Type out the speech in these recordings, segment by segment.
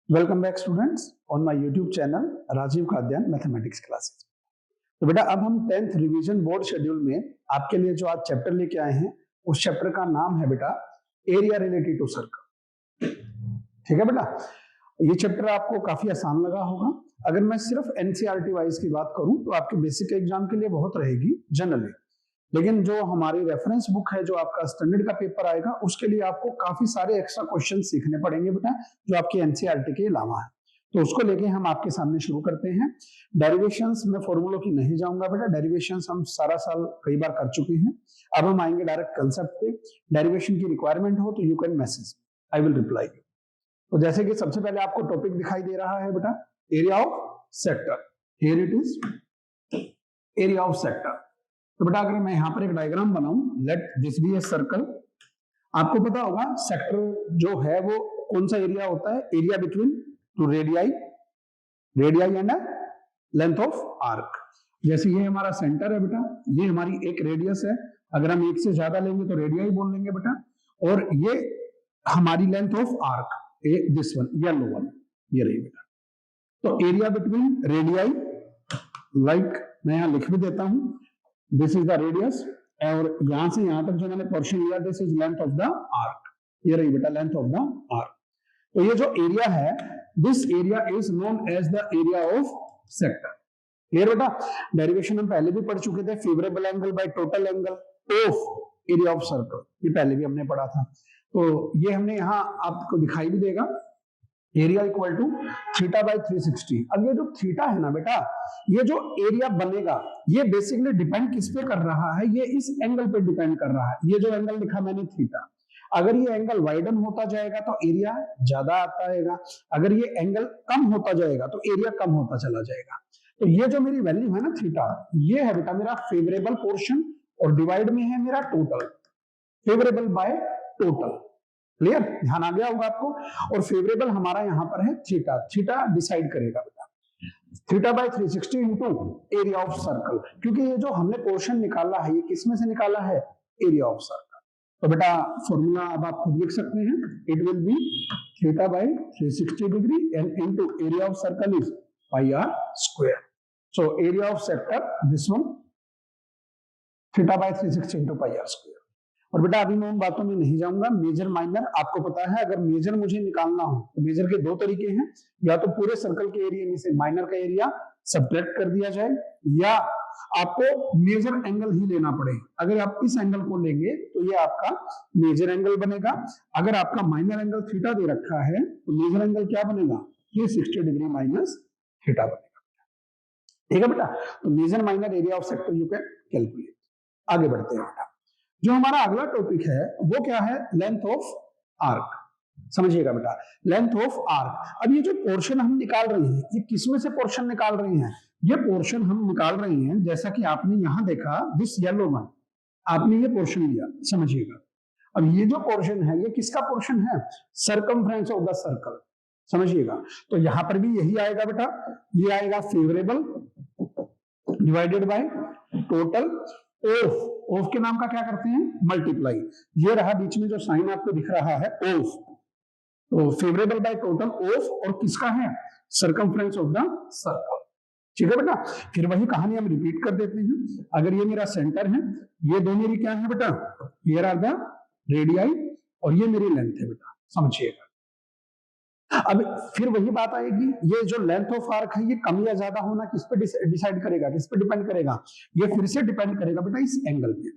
Welcome back students on my YouTube channel Rajeev खाद्यान mathematics classes. तो बेटा अब हम 10th रिवीजन बोर्ड शेड्यूल में आपके लिए जो आज चैप्टर लेके आए हैं उस चैप्टर का नाम है बेटा एरिया रिलेटेड टू सर्कल। ठीक है बेटा, ये चैप्टर आपको काफी आसान लगा होगा। अगर मैं सिर्फ एनसीईआरटी वाइज की बात करूं तो आपके बेसिक एग्जाम के लिए बहुत रहेगी जनरली, लेकिन जो हमारी रेफरेंस बुक है जो आपका स्टैंडर्ड का पेपर आएगा उसके लिए आपको काफी सारे एक्स्ट्रा क्वेश्चन सीखने पड़ेंगे बेटा, जो आपके एनसीईआरटी के अलावा है। तो उसको लेके हम आपके सामने शुरू करते हैं। डेरिवेशंस में फॉर्मूलों की नहीं जाऊंगा बेटा, डेरिवेशंस हम सारा साल कई बार कर चुके हैं। अब हम आएंगे डायरेक्ट कंसेप्ट पे। डेरिवेशन की रिक्वायरमेंट हो तो you can message, I will reply you. तो जैसे कि सबसे पहले आपको टॉपिक दिखाई दे रहा है बेटा area of sector. Here it is area of sector. तो बेटा अगर मैं यहां पर एक डायग्राम बनाऊं, let this be a circle. आपको पता होगा सेक्टर जो है वो कौन सा एरिया होता है, area between two radii and length of arc. जैसे ये हमारा सेंटर है बेटा, ये हमारी एक रेडियस है, अगर हम एक से ज्यादा लेंगे तो रेडियाई बोल लेंगे बेटा, और ये हमारी length of arc this one yellow one, ये रही बेटा। तो एरिया बिटवीन रेडियाई, लाइक मैं यहां लिख भी देता हूं, दिस इज द रेडियस, और यहां से यहां तक जो मैंने पोर्शन लिया this is length of the arc, ये रही बेटा लेंथ ऑफ द आर्क। तो ये जो एरिया है this area is known as the area of sector. Clear बेटा, डेरिवेशन हम पहले भी पढ़ चुके थे, favourable angle by total angle of area of circle, ये पहले भी हमने पढ़ा था। तो ये हमने यहां आपको दिखाई भी देगा, area equal to theta by 360। अब ये जो थीटा है ना बेटा, ये जो एरिया बनेगा ये बेसिकली डिपेंड किस पे कर रहा है, ये इस एंगल पे डिपेंड कर रहा है। ये जो एंगल लिखा मैंने थीटा, अगर ये एंगल वाइडन होता जाएगा तो एरिया ज्यादा आता है, अगर ये एंगल कम होता जाएगा तो एरिया कम होता चला जाएगा। तो ये जो मेरी वैल्यू है ना थीटा, ये है बेटा मेरा फेवरेबल पोर्शन, और डिवाइड में है मेरा total, favourable by total. Clear, ध्यान आ गया होगा आपको। और फेवरेबल हमारा यहां पर है थीटा, थीटा डिसाइड करेगा बेटा theta by 360 into area of circle, क्योंकि ये जो हमने पोर्शन निकाला है ये किसमें से निकाला है, एरिया ऑफ सर्कल। तो बेटा फॉर्मूला अब आप खुद लिख सकते हैं, it will be theta by 360 degree and into area of circle is pi r square. So area of sector this one theta by 360 into pi r square. और बेटा अभी मैं उन बातों में नहीं जाऊंगा, मेजर माइनर आपको पता है। अगर मेजर मुझे निकालना हो तो मेजर के दो तरीके हैं, या तो पूरे सर्कल के एरिया में से माइनर का एरिया सब्ट्रैक्ट कर दिया जाए, या आपको मेजर एंगल ही लेना पड़े। अगर आप इस एंगल को लेंगे तो ये आपका मेजर एंगल बनेगा। अगर आपका माइनर एंगल थीटा दे रखा है तो मेजर एंगल क्या बनेगा, 360 डिग्री माइनस थीटा बनेगा। ठीक है बेटा, तो major minor area of sector you can calculate. आगे बढ़ते हैं बेटा, जो हमारा अगला टॉपिक है वो क्या है, लेंथ ऑफ आर्क। समझिएगा बेटा, लेंथ ऑफ आर्क। अब ये जो पोर्शन हम निकाल रहे हैं ये किसमें से पोर्शन निकाल रहे हैं, ये पोर्शन हम निकाल रहे हैं जैसा कि आपने यहां देखा दिस येलो वन, आपने ये पोर्शन लिया, समझिएगा। अब ये जो पोर्शन है ये किसका पोर्शन है, सर्कमफ्रेंस ऑफ द सर्कल, समझिएगा। तो यहां पर भी यही आएगा बेटा, ये आएगा favourable divided by total of के नाम का क्या करते हैं, मल्टीप्लाई। ये रहा बीच में जो साइन आपको दिख रहा है ऑफ, तो फेवरेबल बाय टोटल ऑफ, और किसका है, सर्कमफ्रेंस ऑफ द सर्कल। ठीक है बेटा, फिर वही कहानी हम रिपीट कर देते हैं। अगर ये मेरा सेंटर है, ये दो मेरी क्या है बेटा, हियर आर द रेडियाई, और ये मेरी लेंथ है बेटा, समझिएगा। अब फिर वही बात आएगी, ये जो लेंथ ऑफ आर्क है ये कम या ज्यादा होना किस पे डिसाइड करेगा, किस पे डिपेंड करेगा, ये फिर से डिपेंड करेगा बेटा इस एंगल पे।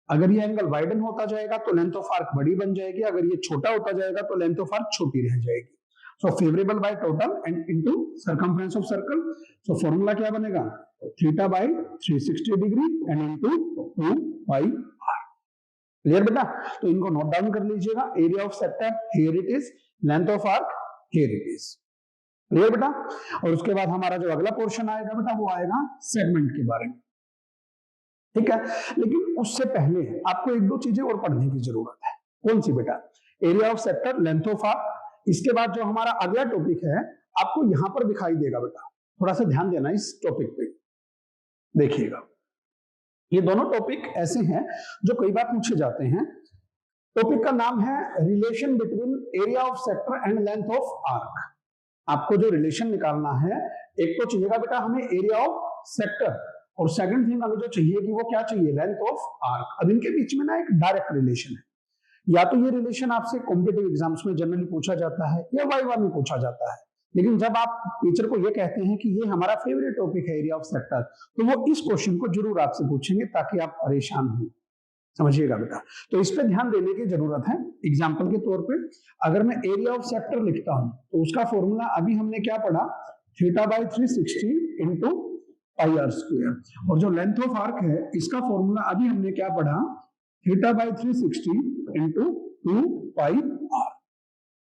अगर ये एंगल वाइडन होता जाएगा तो लेंथ ऑफ आर्क बड़ी बन जाएगी, अगर ये छोटा होता जाएगा तो लेंथ ऑफ आर्क छोटी रह जाएगी। So favourable by total and into circumference of circle. So formula क्या बनेगा, theta by 360 degree and into 2 pi r. Clear बेटा, तो इनको नोट डाउन कर लीजिएगा। Area of sector here it is, length of arc here it is. Clear बेटा, और उसके बाद हमारा जो अगला पोर्शन आएगा बेटा वो आएगा सेगमेंट के बारे में। ठीक है, लेकिन उससे पहले आपको एक दो चीजें और पढ़ने की जरूरत है। कौन सी बेटा, area of sector, length of arc. इसके बाद जो हमारा अगला टॉपिक है आपको यहां पर दिखाई देगा बेटा, थोड़ा सा ध्यान देना इस टॉपिक पे, देखिएगा। ये दोनों टॉपिक ऐसे हैं जो कई बार पूछे जाते हैं। टॉपिक का नाम है relation between area of sector and length of arc. आपको जो रिलेशन निकालना है, एक तो चाहिएगा बेटा हमें एरिया ऑफ सेक्टर, और सेकंड थिंग हमें जो चाहिए कि वो क्या चाहिए, लेंथ ऑफ आर्क। अब इनके बीच में ना एक डायरेक्ट रिलेशन है। या तो ये रिलेशन आपसे कॉम्पिटिटिव एग्जाम्स में जनरली पूछा जाता है या वाइवा में पूछा जाता है, लेकिन जब आप टीचर को ये कहते हैं कि ये हमारा फेवरेट टॉपिक है एरिया ऑफ सेक्टर, तो वो इस क्वेश्चन को जरूर आपसे पूछेंगे ताकि आप परेशान हो। समझिएगा बेटा, तो इस पे ध्यान देने की जरूरत है। एग्जाम्पल के तौर पे अगर मैं एरिया ऑफ सेक्टर लिखता हूं तो उसका फॉर्मूला अभी हमने क्या पढ़ा, θ/360 इंटू पाई आर स्क्वायर, और जो लेंथ ऑफ आर्क है इसका फॉर्मूला अभी हमने क्या पढ़ा, θ/360 इंटू 2 पाई आर,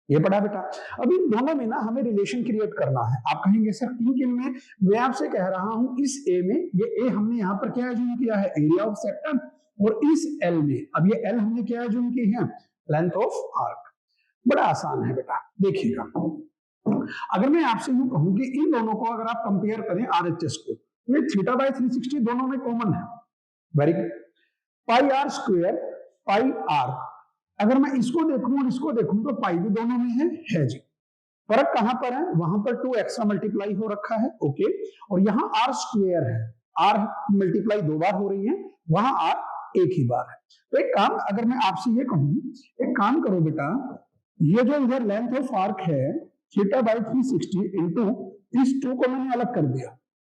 ये पढ़ा बेटा। अभी दोनों में ना हमें रिलेशन क्रिएट करना है। आप कहेंगे सर किन किन में, मैं आपसे कह रहा हूं इस ए में, ये ए हमने यहाँ पर क्या एज्यूम किया है, एरिया ऑफ सेक्टर, और इस एल में, अब ये एल हमने क्या एज्यूम की है, लेंथ ऑफ आर्क। बड़ा आसान है बेटा, देखिएगा। अगर मैं आपसे यूं कहूं कि इन दोनों को अगर आप कंपेयर करें आरएचएस को, तो ये θ/360 दोनों में कॉमन है, very good. Pi r square pi r, अगर मैं इसको देखूं और इसको देखूं तो पाई भी दोनों में है जी। फर्क कहां पर है, वहां पर 2 एक्स्ट्रा मल्टीप्लाई हो रखा है, ओके, और यहाँ आर स्क्वायर है, आर मल्टीप्लाई 2 बार हो रही है, वहां आर एक ही बार है। तो एक काम, अगर मैं आपसे ये कहूं, एक काम करो बेटा, ये जो इधर लेंथ ऑफ आर्क है θ/360 इंटू इस 2 को मैंने अलग कर दिया,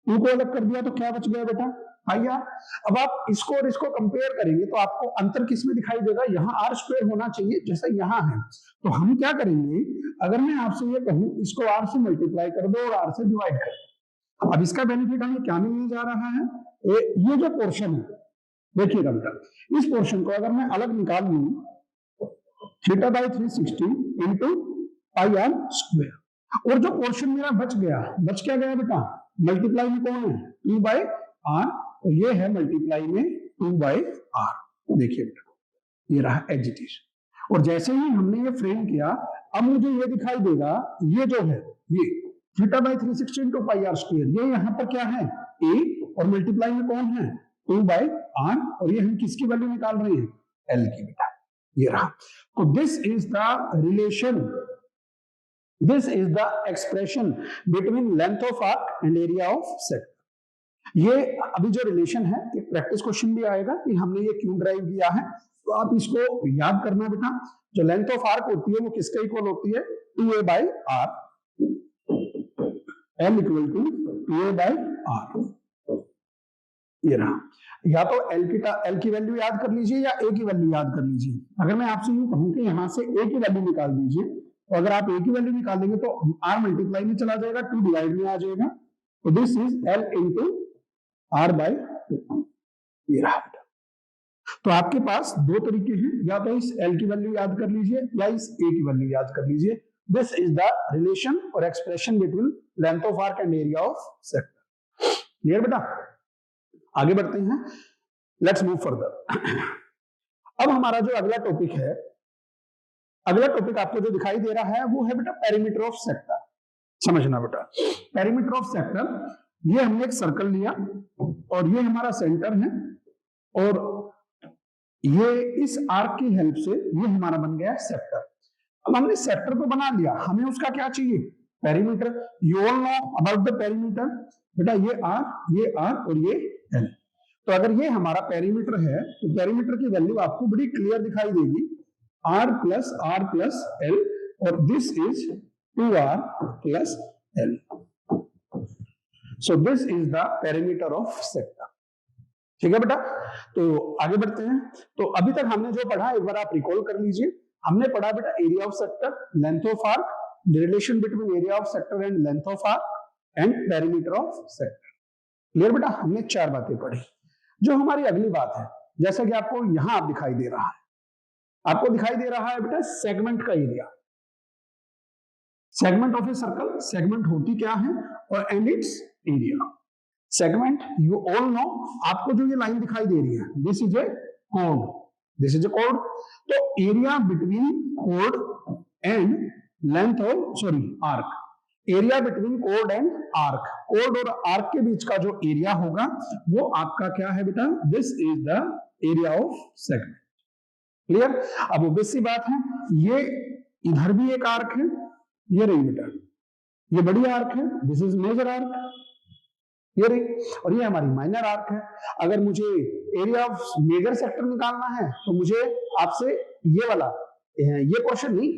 2 को अलग कर दिया तो क्या बच गया बेटा, पाई आर। अब आप इसको और इसको कंपेयर करेंगे तो आपको अंतर किस में दिखाई देगा, यहाँ आर स्क्वायर होना चाहिए जैसा यहाँ है। तो हम क्या करेंगे, अगर मैं आपसे ये कहूं इसको आर से मल्टीप्लाई कर दो और आर से डिवाइड कर दो, अब इसका बेनिफिट हमें क्या मिलने जा रहा है, ये जो पोर्शन है, देखिएगा बेटा, इस पोर्शन को अगर मैं अलग निकाल लूं, θ/360 इंटू पाई आर स्क्वायर, और जो पोर्शन मेरा बच गया, बच क्या गया बेटा, मल्टीप्लाई में कौन है, 2/r, और ये है मल्टीप्लाई में 2/r। देखिए बेटा, ये रहा एज इट इज, और जैसे ही हमने ये फ्रेम किया, अब मुझे ये दिखाई देगा, ये जो है ये θ/360 इंटू पाई आर स्क्वायर, ये यहाँ पर क्या है, a, और मल्टीप्लाई में कौन है, 2/r, और ये हम किसकी वैल्यू निकाल रहे हैं, l की बेटा, ये रहा। तो this is the relation, this is the expression between length of arc and area of sector. ये अभी जो रिलेशन है, एक प्रैक्टिस क्वेश्चन भी आएगा कि हमने ये क्यों ड्राइव किया है, तो आप इसको याद करना बेटा। जो लेंथ ऑफ आर्क होती है वो किसके इक्वल होती है, 2a/r, l equal to 2a/r, ये रहा। या तो एल की वैल्यू याद कर लीजिए या ए की वैल्यू याद कर लीजिए। अगर मैं आपसे यूं कहूं कि यहां से ए की वैल्यू निकाल दीजिए, तो अगर आप ए की वैल्यू निकाल देंगे तो आर मल्टीप्लाई में चला जाएगा, 2 डिवाइड में आ जाएगा, तो this is L into r/2, ये रहा बेटा। तो आपके पास 2 तरीके हैं, या तो इस एल की वैल्यू याद कर लीजिए या इस ए की वैल्यू याद कर लीजिए। दिस इज द रिलेशन और expression between length of arc and area of sector. Clear बेटा, आगे बढ़ते हैं, लेट्स मूव फर्दर। अब हमारा जो अगला टॉपिक है, अगला टॉपिक आपको जो दिखाई दे रहा है वो है बेटा पेरीमीटर ऑफ सेक्टर। समझना बेटा, पेरीमीटर ऑफ सेक्टर, ये हमने एक सर्कल लिया और ये हमारा सेंटर है, और ये इस आर्क की हेल्प से ये हमारा बन गया सेक्टर। अब हमने सेक्टर तो बना लिया, हमें उसका क्या चाहिए, perimeter. You all know about the perimeter बेटा, ये आर और ये एल। तो अगर ये हमारा पेरीमीटर है तो पेरीमीटर की वैल्यू आपको बड़ी क्लियर दिखाई देगी, r प्लस एल, और this is 2r plus L. So this is the perimeter of sector. ठीक है बेटा, तो आगे बढ़ते हैं। तो अभी तक हमने जो पढ़ा एक बार आप रिकॉल कर लीजिए। हमने पढ़ा बेटा area of sector, length of arc, relation between area of sector and length of arc, and perimeter of sector. Clear बेटा, हमने 4 बातें पढ़ी। जो हमारी अगली बात है, जैसा कि आपको यहां आप दिखाई दे रहा है, आपको दिखाई दे रहा है बेटा सेगमेंट का area, segment of a circle. Segment होती क्या है और and it's area. Segment you all know, आपको जो ये लाइन दिखाई दे रही है, this is a code, this is a code. तो area between code and length of arc, area between code and arc, code और आर्क के बीच का जो एरिया होगा वो आपका क्या है बेटा, this is the area of segment. Clear. अब ऑब्वियस सी बात है, ये इधर भी एक आर्क है, ये रही बेटा, ये बड़ी आर्क है, दिस इज मेजर आर्क, ये रही, और ये हमारी माइनर आर्क है। अगर मुझे एरिया ऑफ मेजर सेक्टर निकालना है तो मुझे आपसे ये वाला, ये पोर्शन नहीं,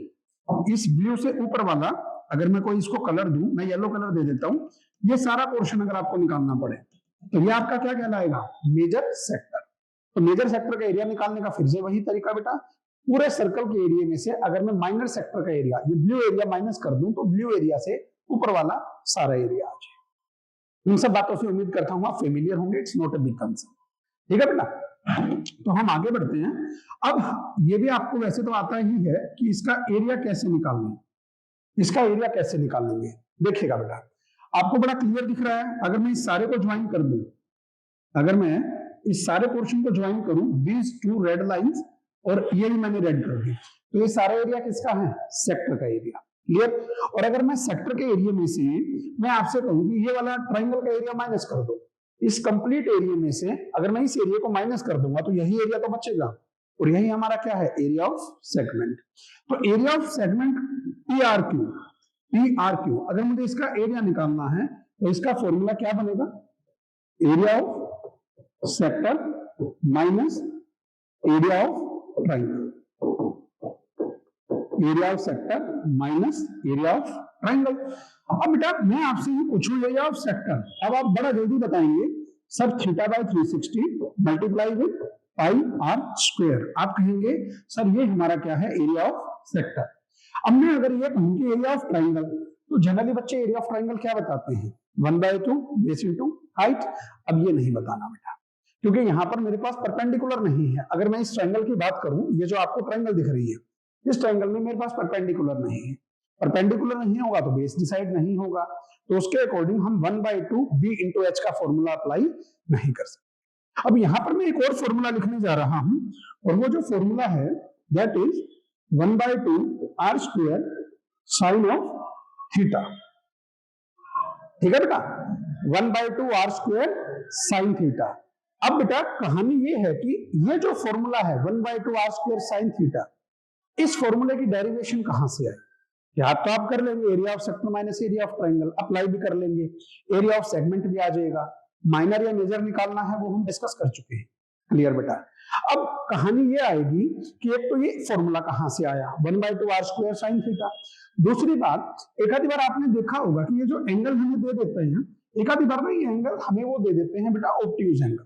इस ब्लू से ऊपर वाला, अगर मैं कोई इसको कलर दूं, मैं येलो कलर दे देता हूं, ये सारा पोर्शन अगर आपको निकालना पड़े तो ये आपका क्या कहलाएगा, मेजर सेक्टर। तो मेजर सेक्टर का एरिया निकालने का फिर से वही तरीका बेटा, पूरे सर्कल के एरिया में से अगर मैं माइनर सेक्टर का एरिया, ये ब्लू एरिया माइनस कर दूं, तो ब्लू एरिया से ऊपर वाला सारा एरिया आ जाए। इन सब बातों से उम्मीद करता हूं आप फेमिलियर होंगे, it's not a big concern, ठीक है बेटा। तो हम आगे बढ़ते हैं। अब ये भी आपको वैसे तो आता ही है कि इसका एरिया कैसे निकालना है, इसका एरिया कैसे निकालेंगे, देखिएगा बेटा, आपको बड़ा क्लियर दिख रहा है। अगर मैं इस सारे को ज्वाइन कर दूं, अगर मैं इस सारे पोर्शन को ज्वाइन करूं, दीज टू रेड लाइंस, और ये भी मैंने रेड कर दी, तो ये सारा एरिया किसका है, सेक्टर का एरिया, क्लियर। और अगर मैं सेक्टर के एरिया में से मैं आपसे कहूं कि ये वाला ट्राइंगल का एरिया माइनस कर दो, इस कंप्लीट एरिया में से अगर मैं इस एरिया को माइनस कर दूंगा तो यही एरिया तो बचेगा, और यही हमारा क्या है, एरिया ऑफ सेगमेंट। तो area of segment PRQ, PRQ, अगर मुझे इसका एरिया निकालना है तो इसका फॉर्मूला क्या बनेगा, area of sector minus area of triangle, area of sector minus area of triangle. अब बेटा मैं आपसे ये पूछूं एरिया ऑफ सेक्टर, अब आप बड़ा जल्दी बताएंगे sir theta by 360 multiply with pi r square, आप कहेंगे सर ये हमारा क्या है, एरिया ऑफ सेक्टर। अब मैं अगर ये कहूं कि एरिया ऑफ ट्राइंगल, तो जनरली बच्चे एरिया ऑफ ट्राइंगल क्या बताते हैं, 1/2 बेस इंटू हाइट। अब ये नहीं बताना बेटा, क्योंकि यहां पर मेरे पास परपेंडिकुलर नहीं है। अगर मैं इस ट्राइंगल की बात करूं, ये जो आपको ट्राइंगल दिख रही है, इस ट्राइंगल में मेरे पास परपेंडिकुलर नहीं है, परपेंडिकुलर नहीं होगा तो बेस डिसाइड नहीं होगा, तो उसके अकॉर्डिंग हम 1/2 b इंटू एच का फॉर्मूला अप्लाई नहीं कर सकते। अब यहां पर मैं एक और फॉर्मूला लिखने जा रहा हूं, और वो जो फॉर्मूला है that is 1/2 r square sine of theta, ठीक है बेटा, 1/2 r स्क्वायर साइन थीटा। अब बेटा कहानी ये है कि ये जो फॉर्मूला है 1/2 r स्क्वायर साइन थीटा, इस फॉर्मूले की डेरिवेशन कहां से आई, या तो आप कर लेंगे area of sector minus area of triangle, apply भी कर लेंगे, एरिया ऑफ सेगमेंट भी आ जाएगा, माइनर या मेजर निकालना है वो हम डिस्कस कर चुके हैं, क्लियर बेटा। अब कहानी ये आएगी कि एक तो ये फॉर्मूला कहां से आया 1/2 r स्क्वायर साइन थीटा, दूसरी बात एक आधी बार आपने देखा होगा कि ये जो एंगल हमें दे देते हैं, एक आधी बार ना ये एंगल हमें वो दे देते हैं बेटा obtuse angle.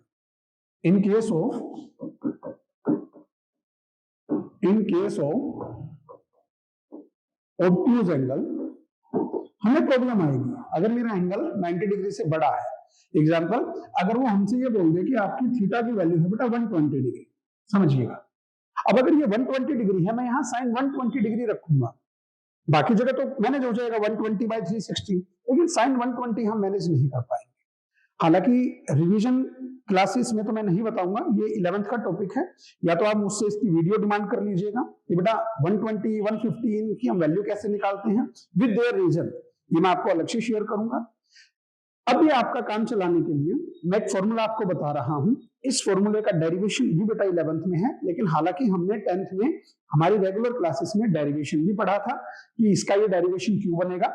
In case of obtuse angle हमें प्रॉब्लम आएगी अगर मेरा एंगल 90 डिग्री से बड़ा है। एग्जांपल, अगर वो हमसे ये बोल दे कि आपकी थीटा की वैल्यू है बेटा 120 डिग्री, समझिएगा। अब अगर ये 120 डिग्री है, मैं यहाँ साइन 120 डिग्री रखूंगा, बाकी जगह तो मैनेज हो जाएगा 120/360, लेकिन साइन 120 हम मैनेज नहीं कर पाएंगे। हालांकि रिवीजन क्लासेस में तो मैं नहीं बताऊंगा, ये 11th का टॉपिक है, या तो आप मुझसे इसकी वीडियो डिमांड कर लीजिएगा कि बेटा 120 115 की हम वैल्यू कैसे निकालते हैं विद देयर रीजन, ये मैं आपको अलग से शेयर करूंगा। अब ये आपका काम चलाने के लिए मैं एक फॉर्मूला आपको बता रहा हूं, इस फॉर्मूले का डेरिवेशन भी बेटा 11th में है, लेकिन हालांकि हमने 10th में हमारी रेगुलर क्लासेस में डेरिवेशन भी पढ़ा था कि इसका ये डेरिवेशन क्यों बनेगा।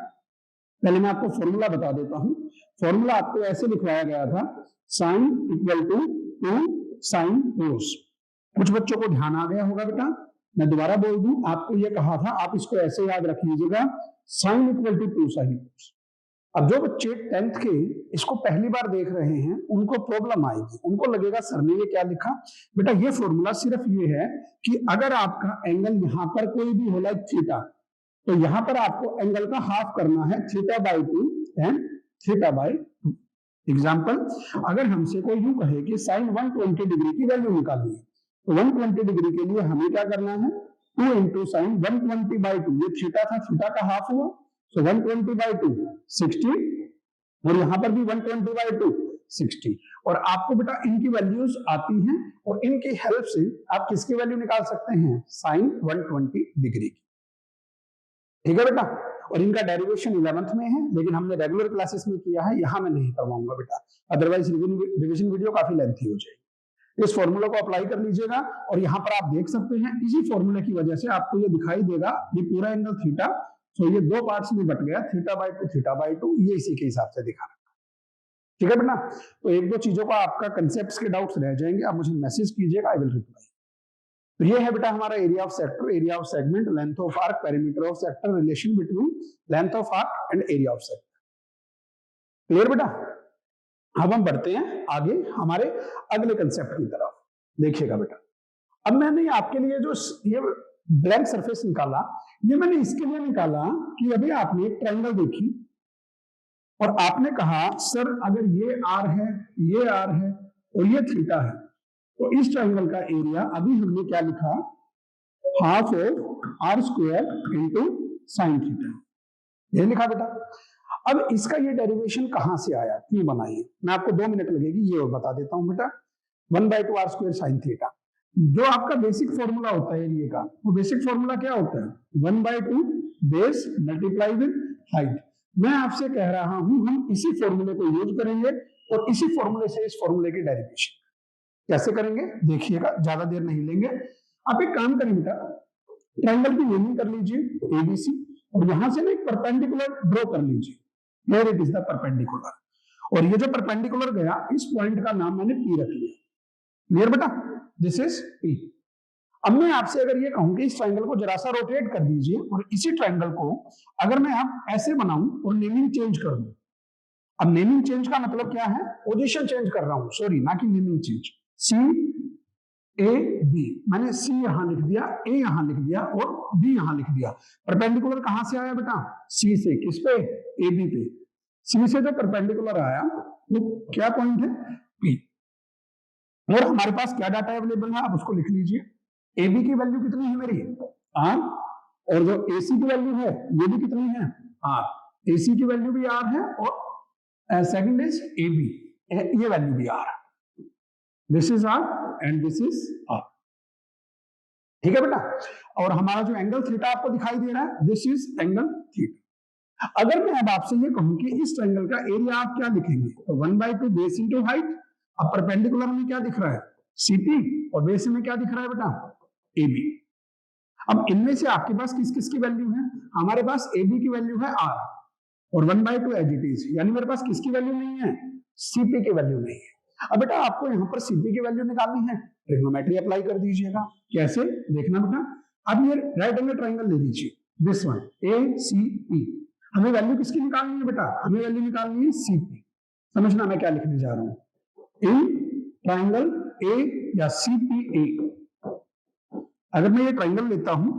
पहले मैं आपको फॉर्मूला बता देता हूं, फॉर्मूला आपको ऐसे लिखवाया गया था, sine equal to 2 sine cos. कुछ बच्चों को ध्यान आ गया होगा बेटा, मैं दोबारा बोल दूं, आपको ये कहा था, आप इसको ऐसे याद रख लीजिएगा, sine equal to 2 sine cos. अब जो बच्चे 10th के इसको पहली बार देख रहे हैं उनको प्रॉब्लम आएगी, उनको लगेगा सर ने ये क्या लिखा। बेटा ये फॉर्मूला सिर्फ ये है कि अगर आपका एंगल यहां पर कोई भी हो लाइक थीटा, तो यहां पर आपको एंगल का हाफ करना है, θ/2 एंड θ/2। एग्जाम्पल, अगर हमसे कोई यूं कहे कि साइन 120 डिग्री की वैल्यू निकालिए, तो 120 डिग्री के लिए हमें क्या करना है, 2 इंटू साइन 120/2, ये थीटा था, थीटा का हाफ हुआ, तो 120/2 60, और यहां पर भी 120/2 60। और आपको बेटा इनकी वैल्यूज आती हैं, और इनकी हेल्प से आप किसकी वैल्यू निकाल सकते हैं, साइन 120 डिग्री की, ठीक है बेटा। और इनका डेरिवेशन 11th में है, लेकिन हमने रेगुलर क्लासेस में किया है, यहां मैं नहीं करवाऊंगा बेटा, अदरवाइज रिवीजन वीडियो काफी लेंथी हो जाएगी। इस फॉर्मूला को अप्लाई कर लीजिएगा, और यहां पर आप देख सकते हैं इसी फॉर्मूले की वजह से आपको ये दिखाई देगा, ये पूरा एंगल थीटा सो ये दो पार्ट्स में बट गया, θ/2, ये इसी के हिसाब से दिखा रखा। ठीक है बेटा, तो एक दो चीजों का आपका कंसेप्ट्स के डाउट्स रह जाएंगे, आप मुझे मैसेज कीजिएगा, आई विल रिप्लाई। तो ये है बेटा हमारा area of sector, area of segment, length of arc, perimeter of sector, relation between length of arc and area of sector. Clear बेटा? अब हम बढ़ते हैं आगे हमारे अगले कंसेप्ट की तरफ। देखिएगा बेटा, अब मैंने आपके लिए जो ये ब्लैंक सरफेस निकाला, ये मैंने इसके लिए निकाला कि अभी आपने एक ट्रायंगल देखी और आपने कहा सर अगर ये आर है, ये आर है और ये थीटा है, तो इस ट्रायंगल का एरिया अभी हमने क्या लिखा, half of r square into sine theta, ये लिखा बेटा। अब इसका ये डेरिवेशन कहां से आया, क्यों बनाई, मैं आपको 2 मिनट लगेगी, ये बता देता हूं बेटा। 1/2 आर स्क्वायर साइन थीटा, जो आपका बेसिक फॉर्मूला होता है एरिया का, वो बेसिक फॉर्मूला क्या होता है, 1/2 बेस मल्टीप्लाई विद हाइट। मैं आपसे कह रहा हूं हम इसी फॉर्मूले को यूज करेंगे और इसी फॉर्मूले से इस फॉर्मूले की डेरिवेशन कैसे करेंगे देखिएगा, ज्यादा देर नहीं लेंगे। आप एक काम करें बेटा, ट्रायंगल की नेमिंग कर लीजिए एबीसी और यहां से ना एक परपेंडिकुलर ड्रॉ कर लीजिए, here it is the perpendicular, और ये जो परपेंडिकुलर गया इस पॉइंट का नाम मैंने पी रख लिया। क्लियर बेटा, दिस इज पी। अब मैं आपसे अगर ये कहूं कि इस ट्रायंगल को जरा सा रोटेट कर दीजिए और इसी ट्रायंगल को अगर मैं आप ऐसे बनाऊं और नेमिंग चेंज कर दूं, अब नेमिंग चेंज का मतलब क्या है, पोजीशन चेंज कर रहा हूं, सॉरी ना कि naming change. C A B, मैंने सी यहां लिख दिया, ए यहां लिख दिया और बी यहां लिख दिया। परपेंडिकुलर कहां से आया बेटा, सी से, किस पे, ए बी पे। सी से जो परपेंडिकुलर आया वो क्या पॉइंट है, पी। और हमारे पास क्या डाटा अवेलेबल है, आप उसको लिख लीजिए। ए बी की वैल्यू कितनी है मेरी, आर, और जो ए सी की वैल्यू है ये भी कितनी है, आर। ए सी की वैल्यू भी आर है और सेकंड इज ए बी, ये वैल्यू भी आर है। This is r and this is r. ठीक है बेटा, और हमारा जो एंगल थीटा आपको दिखाई दे रहा है, दिस इज एंगल थीटा। अगर मैं अब आपसे ये कहूं कि इस ट्रायंगल का एरिया आप क्या लिखेंगे, तो 1/2 बेस इंटू हाइट। अब परपेंडिकुलर में क्या दिख रहा है, सीपी, और बेस में क्या दिख रहा है बेटा, एबी। अब इनमें से आपके पास किस किस की वैल्यू है, हमारे पास एबी की वैल्यू है आर और 1/2 एज इट इज, यानी मेरे पास किसकी वैल्यू नहीं है, सीपी की वैल्यू नहीं है। अब बेटा आपको यहां पर सीपी की वैल्यू निकालनी है, ट्रिग्नोमेट्री अप्लाई कर दीजिएगा। कैसे देखना बेटा, अब ये राइट एंगल ट्रायंगल ले लीजिए, this one A C P. हमें वैल्यू किसकी निकालनी है बेटा, हमें वैल्यू निकालनी है सीपी। समझना मैं क्या लिखने जा रहा हूं, इन ट्रायंगल ए या सीपीए। अगर मैं ये ट्रायंगल लेता हूं,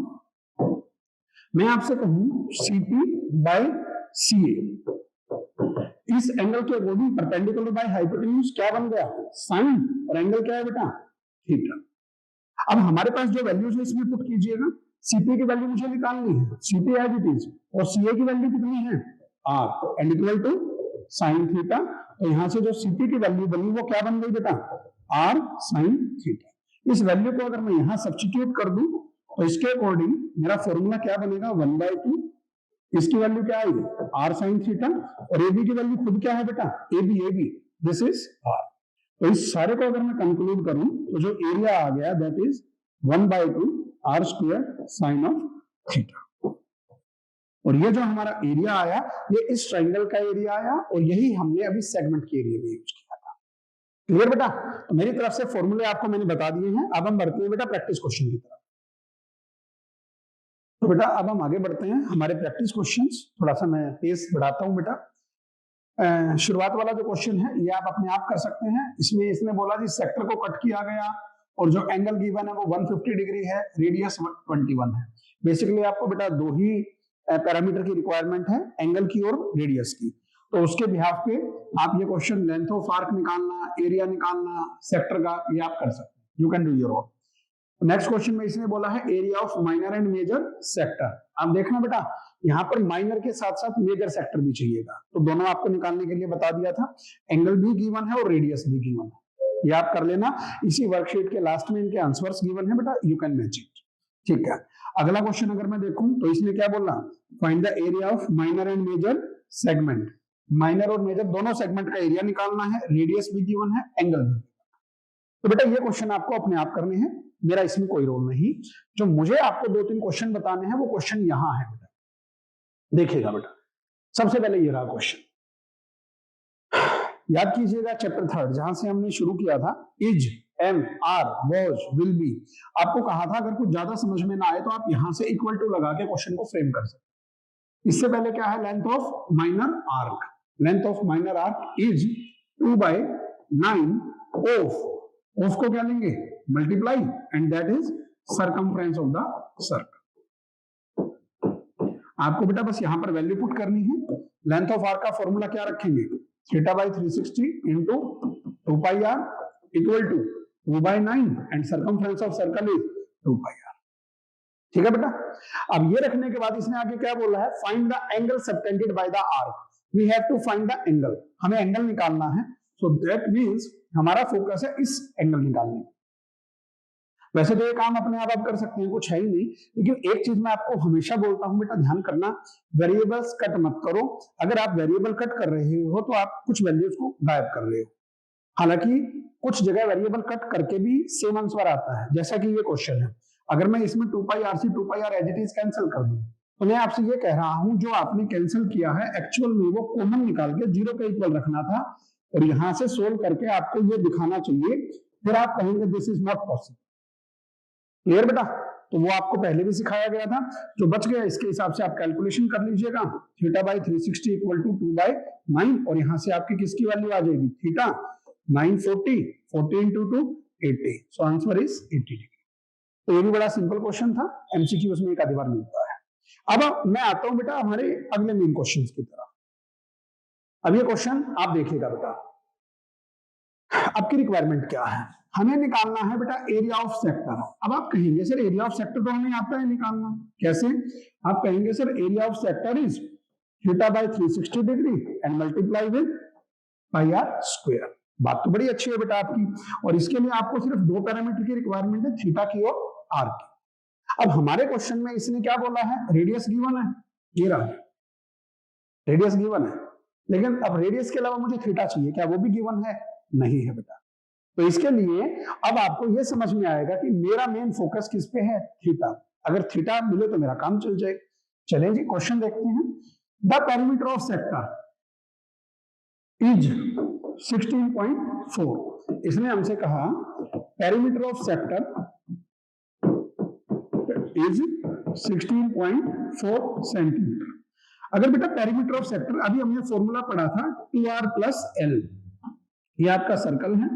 मैं आपसे कहूं सीपी बाय सीए, इस एंगल के अकॉर्डिंग परपेंडिकुलर बाय हाइपोटेन्यूज क्या बन गया, साइन, और एंगल क्या है बेटा, थीटा। अब हमारे पास जो वैल्यूज है इसमें पुट कीजिएगा। सीपी की वैल्यू मुझे निकालनी है, सीपी एज इट इज, और सीए की वैल्यू कितनी है, r, and equal to sine theta. तो यहां से जो सीपी की वैल्यू बनी वो क्या बन गई बेटा, आर साइन थीटा। इस वैल्यू को अगर मैं यहां सब्स्टिट्यूट कर दूं तो इसके अकॉर्डिंग मेरा फॉर्मूला क्या बनेगा, 1/2, इसकी वैल्यू क्या आएगी, आर साइन थीटा, और एबी की वैल्यू खुद क्या है बेटा, AB, AB, this is r. तो इस सारे को अगर मैं कंक्लूड करूं तो जो एरिया आ गया that is 1/2 r square sine of theta. और ये जो हमारा एरिया आया ये इस ट्रायंगल का एरिया आया और यही हमने अभी सेगमेंट के एरिया में यूज किया था। क्लियर बेटा, तो मेरी तरफ से फॉर्मूले आपको मैंने बता दिए हैं। अब हम बढ़ते हैं बेटा प्रैक्टिस क्वेश्चन की तरफ। तो बेटा अब हम आगे बढ़ते हैं हमारे प्रैक्टिस क्वेश्चंस। थोड़ा सा मैं पेस बढ़ाता हूं बेटा। शुरुआत वाला जो क्वेश्चन है ये आप अपने आप कर सकते हैं। इसमें इसने बोला जी सेक्टर को कट किया गया और जो एंगल गिवन है वो 150 डिग्री है, रेडियस 21 है। बेसिकली आपको बेटा दो ही पैरामीटर की रिक्वायरमेंट है, एंगल की और रेडियस की। तो उसके बिहाफ पे आप ये क्वेश्चन लेंथ ऑफ आर्क निकालना, एरिया निकालना सेक्टर का, ये आप कर सकते हैं। You can do your own. Next question में इसने बोला है area of minor and major sector. आप देखना बेटा यहाँ पर माइनर के साथ साथ मेजर सेक्टर भी चाहिएगा, तो दोनों आपको निकालने के लिए बता दिया था। एंगल भी गिवन है और रेडियस भी गिवन है, ये आप कर लेना। इसी वर्कशीट के लास्ट में इनके आंसर्स गिवन है बेटा, यू कैन मैच इट। ठीक है, अगला क्वेश्चन अगर मैं देखूं तो इसने क्या बोला, find the area of minor and major segment. Minor और मेजर दोनों सेगमेंट का एरिया निकालना है, रेडियस भी गिवन है, एंगल भी। तो बेटा ये क्वेश्चन आपको अपने आप करने हैं, मेरा इसमें कोई रोल नहीं। जो मुझे आपको 2-3 क्वेश्चन बताने हैं वो क्वेश्चन यहां है बेटा। देखिएगा बेटा, सबसे पहले ये रहा क्वेश्चन, याद कीजिएगा चैप्टर 3 जहां से हमने शुरू किया था, is, am, are, was, will be. आपको कहा था अगर कुछ ज्यादा समझ में ना आए तो आप यहां से इक्वल टू लगा के क्वेश्चन को फ्रेम कर सकते। इससे पहले क्या है, length of minor arc, length of minor arc is 2/9 of को क्या लेंगे, multiply, and that is circumference of the circle. आपको बेटा बस यहां पर वैल्यू पुट करनी है। लेंथ ऑफ आर्क का फॉर्मूला क्या रखेंगे, θ/360 into 2πr equal to 2/9 and circumference of circle is 2πr। ठीक है बेटा। अब ये रखने के बाद इसने आगे क्या बोला है, find the angle subtended by the arc. We have to find the angle, हमें एंगल निकालना है। सो दैट मींस हमारा फोकस है इस एंगल निकालने। वैसे तो ये काम अपने आप कर सकते हैं, कुछ है ही नहीं, लेकिन एक चीज मैं आपको हमेशा बोलता हूं बेटा, ध्यान करना, वेरिएबल्स कट मत करो। अगर आप वेरिएबल कट कर रहे हो तो आप कुछ वैल्यूज को गायब कर रहे हो। हालांकि कुछ जगह वेरिएबल कट करके भी सेम आंसर आता है, जैसा कि ये क्वेश्चन है। अगर मैं इसमें 2πr से 2πr as it is cancel कर दूं तो मैं आपसे ये कह रहा हूं, जो आपने कैंसिल किया है एक्चुअल में वो कॉमन निकाल के 0 के इक्वल रखना था, और यहां से सोल्व करके आपको ये दिखाना चाहिए, फिर आप कहेंगे this is not possible. Clear बेटा। तो वो आपको पहले भी सिखाया गया था, जो बच गया इसके हिसाब से आप कैलकुलेशन कर लीजिएगा। θ/360 इक्वल टू 2/9, और यहां से आपकी किसकी वैल्यू आ जाएगी, theta 940, 40 into 2 80, so answer is 80 degree. तो ये भी बड़ा सिंपल क्वेश्चन था, एमसीक्यू उसमें एक आधी बार मिलता है। अब मैं आता हूं बेटा हमारे अगले मेन क्वेश्चंस की तरफ। अब ये क्वेश्चन आप देखिएगा बेटा, आपकी रिक्वायरमेंट क्या है, हमें निकालना है बेटा एरिया ऑफ सेक्टर। अब आप कहेंगे सर एरिया ऑफ सेक्टर तो हमें आता है निकालना, कैसे? आप कहेंगे sir area of sector is θ/360 degree and multiply with πr square. बात तो बड़ी अच्छी है बेटा आपकी, और इसके लिए आपको सिर्फ दो पैरामीटर की रिक्वायरमेंट है, थीटा की और आर की। अब हमारे क्वेश्चन में इसने क्या बोला है, रेडियस गिवन है, ये रहा रेडियस गिवन है, लेकिन अब रेडियस के अलावा मुझे थीटा चाहिए, क्या वो भी गिवन है? नहीं है बेटा। तो इसके लिए अब आपको यह समझ में आएगा कि मेरा मेन फोकस किस पे है, थीटा। अगर थीटा मिले तो मेरा काम चल जाए। चलें जी क्वेश्चन देखते हैं। The perimeter of sector is 16.4। इसने हमसे कहा perimeter of sector is 16.4 centimetre. अगर बेटा पेरीमीटर ऑफ सेक्टर, अभी हमने फॉर्मूला पढ़ा था 2r प्लस एल, ये आपका सर्कल है,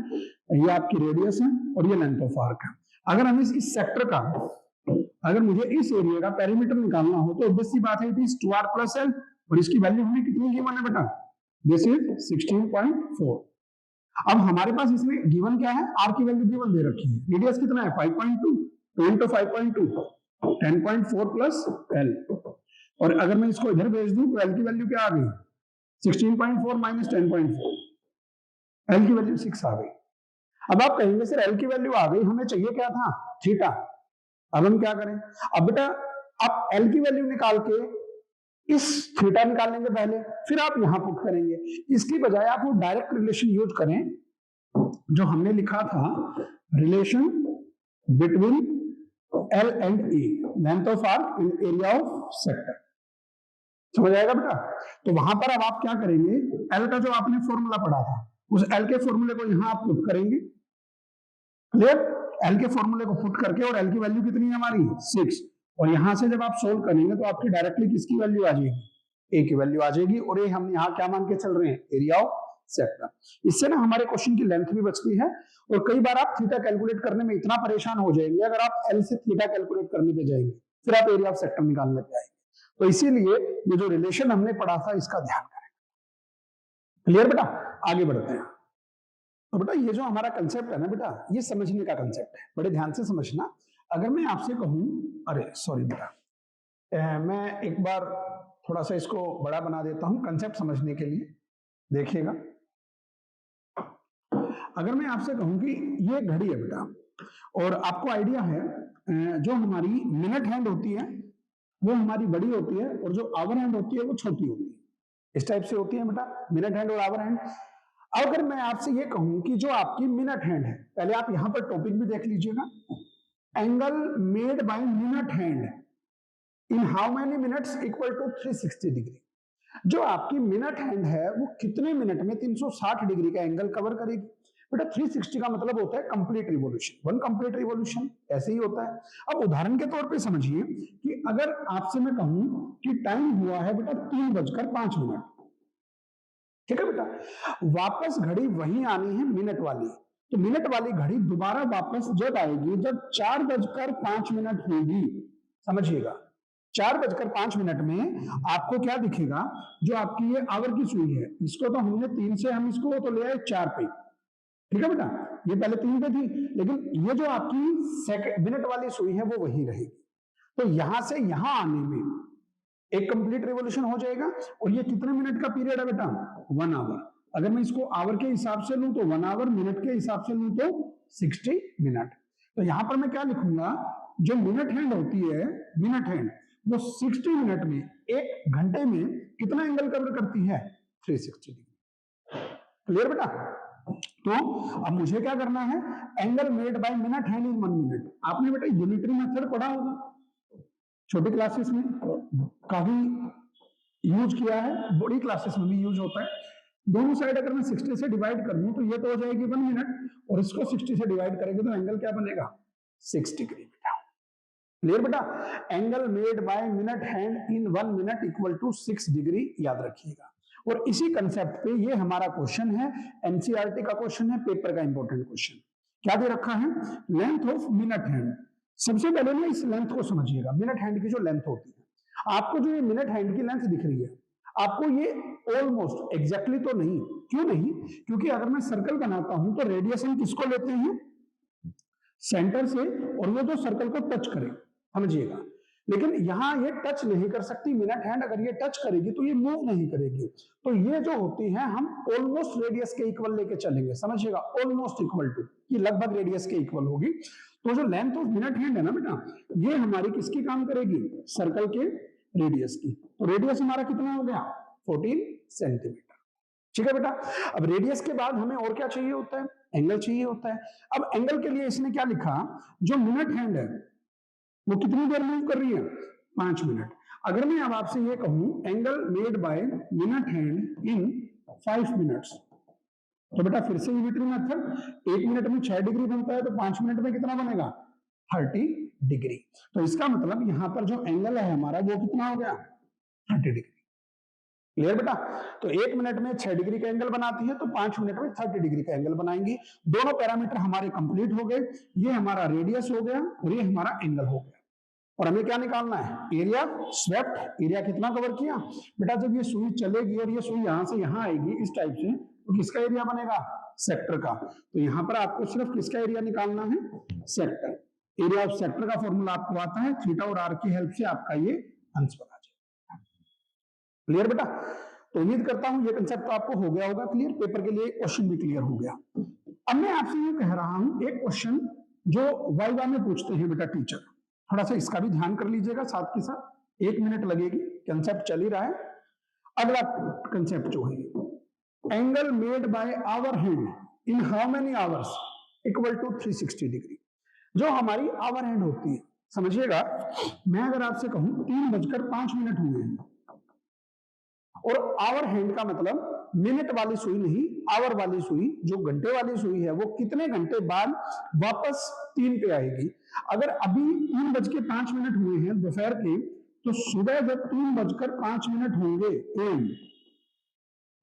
ये आपकी रेडियस है, और ये लेंथ ऑफ आर्क है। अगर हम इस सेक्टर का, अगर मुझे इस एरिया का पेरीमीटर निकालना हो तो ऑब्वियस सी बात है it is 2r plus L, और इसकी वैल्यू हमें कितनी गिवन है बेटा, दिस इज 16.4। अब हमारे पास इसमें गिवन क्या है, आर की वैल्यू गिवन दे रखी है, रेडियस कितना है 5.2, 2 into 5.2 10.4 प्लस एल, और अगर मैं इसको इधर भेज दूं तो एल की वैल्यू क्या आ गई, 16.4 माइनस 10.4, एल की वैल्यू 6 आ गई। अब आप कहेंगे सर एल की वैल्यू आ गई, हमें चाहिए क्या था, थीटा। अब हम क्या करें, अब बेटा आप एल की वैल्यू निकाल के इस थीटा निकाल लेंगे पहले, फिर आप यहां पुट करेंगे। इसकी बजाय आप वो डायरेक्ट रिलेशन यूज करें जो हमने लिखा था, relation between L and A, length of arc and area of sector. समझ आएगा बेटा। तो वहां पर अब आप क्या करेंगे, एल का जो आपने फॉर्मूला पढ़ा था उस एल के फॉर्मूले को यहां आप पुट करेंगे। क्लियर। एल के फॉर्मूले को पुट करके, और एल की वैल्यू कितनी है हमारी 6, और यहां से जब आप सोल्व करेंगे तो आपकी डायरेक्टली किसकी वैल्यू आ जाएगी, ए की वैल्यू आ जाएगी, और ये हम यहाँ क्या मान के चल रहे हैं, एरिया ऑफ सेक्टर। इससे ना हमारे क्वेश्चन की लेंथ भी बचती है, और कई बार आप थीटा कैलकुलेट करने में इतना परेशान हो जाएंगे, अगर आप एल से थीटा कैलकुलेट करने पे जाएंगे फिर आप एरिया ऑफ सेक्टर निकालने पे आएंगे। तो इसीलिए ये जो रिलेशन हमने पढ़ा था इसका ध्यान करें। क्लियर बेटा। आगे बढ़ते हैं। तो बेटा ये जो हमारा कंसेप्ट है ना बेटा, ये समझने का कंसेप्ट है, बड़े ध्यान से समझना। अगर मैं आपसे कहूं, अरे सॉरी बेटा, मैं एक बार थोड़ा सा इसको बड़ा बना देता हूं कंसेप्ट समझने के लिए, देखिएगा। अगर मैं आपसे कहूं कि ये घड़ी है बेटा, और आपको आइडिया है जो हमारी मिनट हैंड होती है वो हमारी बड़ी होती है, और जो आवर हैंड होती है वो छोटी होती है। इस टाइप से होती है बेटा मिनट हैंड और आवर हैंड। अगर मैं आपसे ये कहूं कि जो आपकी मिनट हैंड है, पहले आप यहां पर टॉपिक भी देख लीजिएगा, angle made by minute hand in how many minutes equal to 360 degree. जो आपकी मिनट हैंड है वो कितने मिनट में 360 डिग्री का एंगल कवर करेगी? बेटा 360 का मतलब होता है complete revolution, one complete revolution, ऐसे ही होता है। अब उदाहरण के तौर पे समझिए कि अगर आपसे मैं कहूं कि टाइम हुआ है बेटा 3:05, ठीक है बेटा, वापस घड़ी वहीं आनी है मिनट वाली, तो मिनट वाली घड़ी दोबारा वापस जब आएगी जब 4:05 होगी। समझिएगा 4:05 में आपको क्या दिखेगा? जो आपकी ये आवर की सुई है, इसको तो हमने 3 से हम इसको तो ले आए 4 पे, ठीक है बेटा, ये पहले 3 पे थी, लेकिन ये जो आपकी सेकंड मिनट वाली सुई है वो वही रहेगी। तो यहां से यहां आने में एक कंप्लीट रिवॉल्यूशन हो जाएगा। और ये कितने मिनट का पीरियड है बेटा? 1 आवर। अगर मैं इसको आवर के हिसाब से लूं तो 1 आवर, मिनट के हिसाब से लूं तो 60 मिनट। तो यहां पर मैं क्या लिखूंगा? जो मिनट हैंड होती है, मिनट हैंड, वो 60 मिनट में, एक घंटे में कितना एंगल कवर करती है? 360 डिग्री। क्लियर बेटा? तो अब मुझे क्या करना है? Angle made by minute hand in 1 minute. आपने बेटा यूनिटरी मेथड पढ़ा होगा छोटी क्लासेस में, काफी यूज किया है, बड़ी क्लासेस में भी यूज होता है। दोनों साइड अगर मैं 60 से डिवाइड कर दूं तो ये तो हो जाएगी 1 मिनट, और इसको 60 से डिवाइड करेंगे तो एंगल क्या बनेगा? 6 डिग्री बेटा। क्लियर बेटा? Angle made by minute hand in 1 minute equal to 6 degree, याद रखिएगा। और इसी कंसेप्ट पे ये हमारा क्वेश्चन है, एनसीईआरटी का क्वेश्चन है, पेपर का इंपॉर्टेंट क्वेश्चन। क्या दे रखा है? Length of minute hand. सबसे पहले ना इस लेंथ को समझिएगा, मिनट हैंड की जो लेंथ होती है। आपको जो ये मिनट हैंड की लेंथ दिख रही है, आपको ये ऑलमोस्ट एग्जैक्टली तो नहीं, क्यों नहीं? क्योंकि अगर मैं सर्कल बनाता हूं तो रेडियस हम किसको लेते हैं? सेंटर से, और वो जो सर्कल को टच करे, समझिएगा। लेकिन यहां ये टच नहीं कर सकती मिनट हैंड, अगर ये टच करेगी तो ये मूव नहीं करेगी। तो ये जो होती है हम ऑलमोस्ट रेडियस के इक्वल लेके चलेंगे, समझिएगा, ऑलमोस्ट इक्वल टू, ये लगभग रेडियस के इक्वल होगी। तो जो लेंथ ऑफ मिनट हैंड है ना बेटा, ये हमारी किसकी काम करेगी? सर्कल के रेडियस की। तो रेडियस हमारा कितना हो गया? 14 सेंटीमीटर। ठीक है बेटा? अब रेडियस के बाद हमें और क्या चाहिए होता है? एंगल चाहिए होता है। अब एंगल के लिए इसने क्या लिखा? जो मिनट हैंड है वो कितनी देर मूव कर रही है? 5 मिनट। अगर मैं अब आपसे ये कहूं angle made by minute hand in 5 minutes, तो बेटा फिर से यूनिटरी मेथड, 1 मिनट में 6 डिग्री बनता है, तो 5 मिनट में कितना बनेगा? 30 डिग्री। तो इसका मतलब यहां पर जो एंगल है हमारा वो कितना हो गया? 30 डिग्री। क्लियर बेटा? तो 1 मिनट में 6 डिग्री का एंगल बनाती है, तो 5 मिनट में 30 डिग्री का एंगल बनाएंगी। दोनों पैरामीटर हमारे कंप्लीट हो गए। ये हमारा रेडियस हो गया और ये हमारा एंगल हो गया। और हमें क्या निकालना है? Area swept. एरिया कितना कवर किया? बेटा जब ये सुई चलेगी और ये सुई यहां से यहां आएगी इस टाइप से, तो किसका एरिया बनेगा? सेक्टर का। तो यहां पर आपको सिर्फ किसका एरिया निकालना है? सेक्टर। एरिया ऑफ सेक्टर का फॉर्मूला आपको आता है, थीटा और आर की हेल्प से आपका ये आंसर आ जाएगा। क्लियर बेटा? तो उम्मीद करता हूं ये कंसेप्ट तो आपको हो गया होगा क्लियर, पेपर के लिए क्वेश्चन भी क्लियर हो गया। अब मैं आपसे ये कह रहा हूं एक क्वेश्चन जो वाइवा में पूछते हैं बेटा टीचर, थोड़ा सा इसका भी ध्यान कर लीजिएगा साथ के साथ, 1 मिनट लगेगी, कंसेप्ट चल ही रहा है। अगला कंसेप्ट जो है, angle made by hour hand in how many hours equal to 360 degree. जो हमारी आवर हैंड होती है, समझिएगा, मैं अगर आपसे कहूं 3:05 हुए हैं, और आवर हैंड का मतलब मिनट वाली सुई नहीं, आवर वाली सुई, जो घंटे वाली सुई है वो कितने घंटे बाद वापस 3 पे आएगी। अगर अभी 3:05 हुए हैं दोपहर के, तो सुबह जब 3:05 होंगे एम,